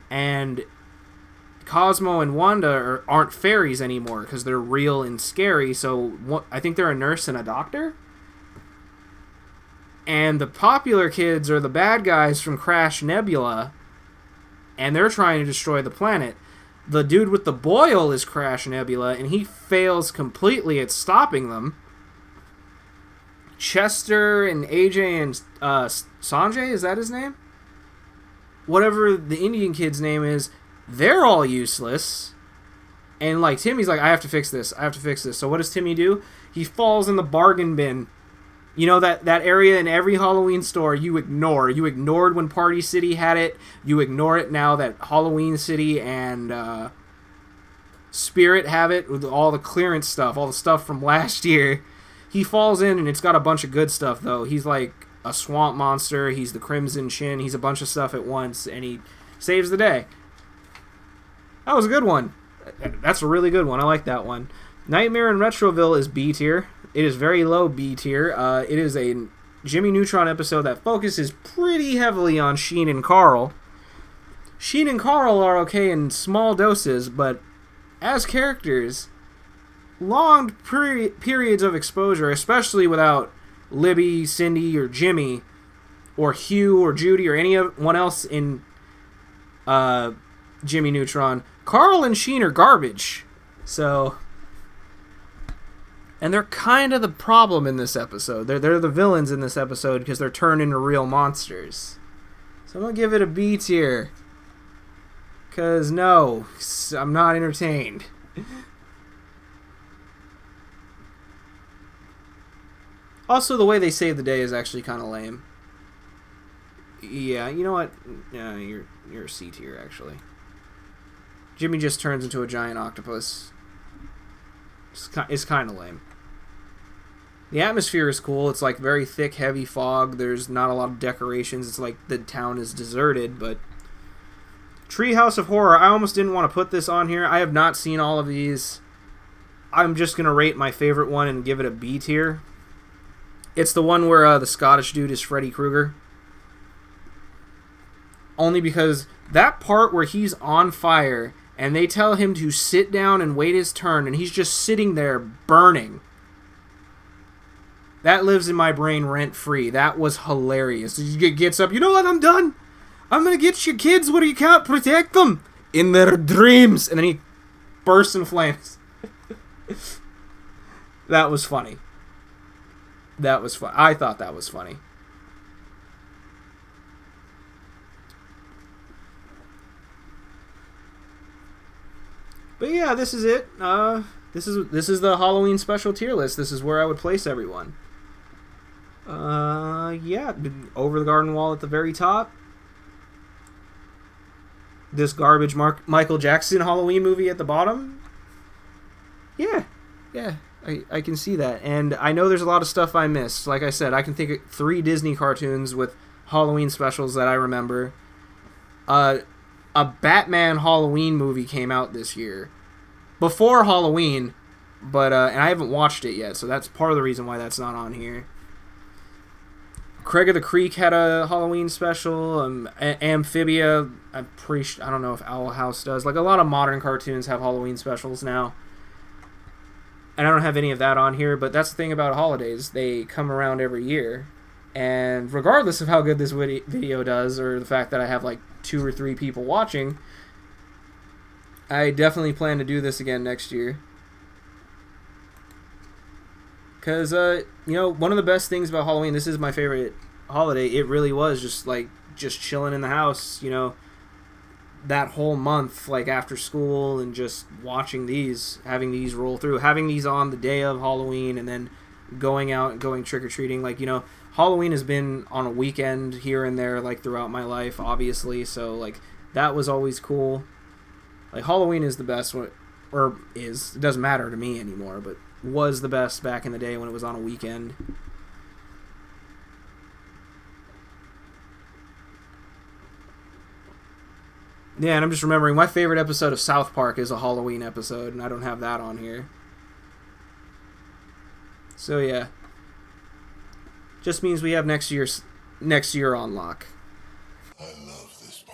And Cosmo and Wanda aren't fairies anymore because they're real and scary. So I think they're a nurse and a doctor. And the popular kids are the bad guys from Crash Nebula, and they're trying to destroy the planet. The dude with the boil is Crash Nebula, and he fails completely at stopping them. Chester and AJ and Sanjay, is that his name? Whatever the Indian kid's name is, they're all useless. And, like, Timmy's like, I have to fix this. So what does Timmy do? He falls in the bargain bin. You know, that area in every Halloween store you ignore. You ignored when Party City had it. You ignore it now that Halloween City and Spirit have it with all the clearance stuff, all the stuff from last year. He falls in, and it's got a bunch of good stuff, though. He's like a swamp monster. He's the Crimson Chin. He's a bunch of stuff at once, and he saves the day. That was a good one. That's a really good one. I like that one. Nightmare in Retroville is B tier. It is very low B tier. It is a Jimmy Neutron episode that focuses pretty heavily on Sheen and Carl. Sheen and Carl are okay in small doses, but as characters, long periods of exposure, especially without Libby, Cindy, or Jimmy, or Hugh, or Judy, or anyone else in Jimmy Neutron, Carl and Sheen are garbage. So, and they're kind of the problem in this episode. They're the villains in this episode because they're turned into real monsters. So I'm going to give it a B tier. Because, no, I'm not entertained. Also, the way they save the day is actually kind of lame. Yeah, you know what? Yeah, you're a C tier, actually. Jimmy just turns into a giant octopus. It's kind of lame. The atmosphere is cool. It's like very thick, heavy fog. There's not a lot of decorations. It's like the town is deserted, but Treehouse of Horror, I almost didn't want to put this on here. I have not seen all of these. I'm just going to rate my favorite one and give it a B tier. It's the one where the Scottish dude is Freddy Krueger. Only because that part where he's on fire and they tell him to sit down and wait his turn and he's just sitting there burning. That lives in my brain rent-free. That was hilarious. He gets up, you know what, I'm done. I'm going to get your kids where you can't protect them. In their dreams. And then he bursts in flames. That was funny. That was fun. I thought that was funny. But yeah, this is it. This is the Halloween special tier list. This is where I would place everyone. Yeah, Over the Garden Wall at the very top. This garbage Michael Jackson Halloween movie at the bottom. Yeah, I can see that. And I know there's a lot of stuff I missed. Like I said, I can think of 3 Disney cartoons with Halloween specials that I remember. A Batman Halloween movie came out this year. Before Halloween, but and I haven't watched it yet, so that's part of the reason why that's not on here. Craig of the Creek had a Halloween special. Amphibia, I don't know if Owl House does. Like, a lot of modern cartoons have Halloween specials now. And I don't have any of that on here, but that's the thing about holidays. They come around every year. And regardless of how good this video does, or the fact that I have like 2 or 3 people watching, I definitely plan to do this again next year. Because, one of the best things about Halloween, this is my favorite holiday, it really was just chilling in the house, that whole month, like after school, and just watching these, having these roll through, having these on the day of Halloween, and then going out and going trick-or-treating. Like, Halloween has been on a weekend here and there, like, throughout my life, obviously, so, like, that was always cool. Like, Halloween is the best one, or is, it doesn't matter to me anymore, but was the best back in the day when it was on a weekend. Yeah, and I'm just remembering, my favorite episode of South Park is a Halloween episode, and I don't have that on here. So, yeah. Just means we have next year on lock. I love this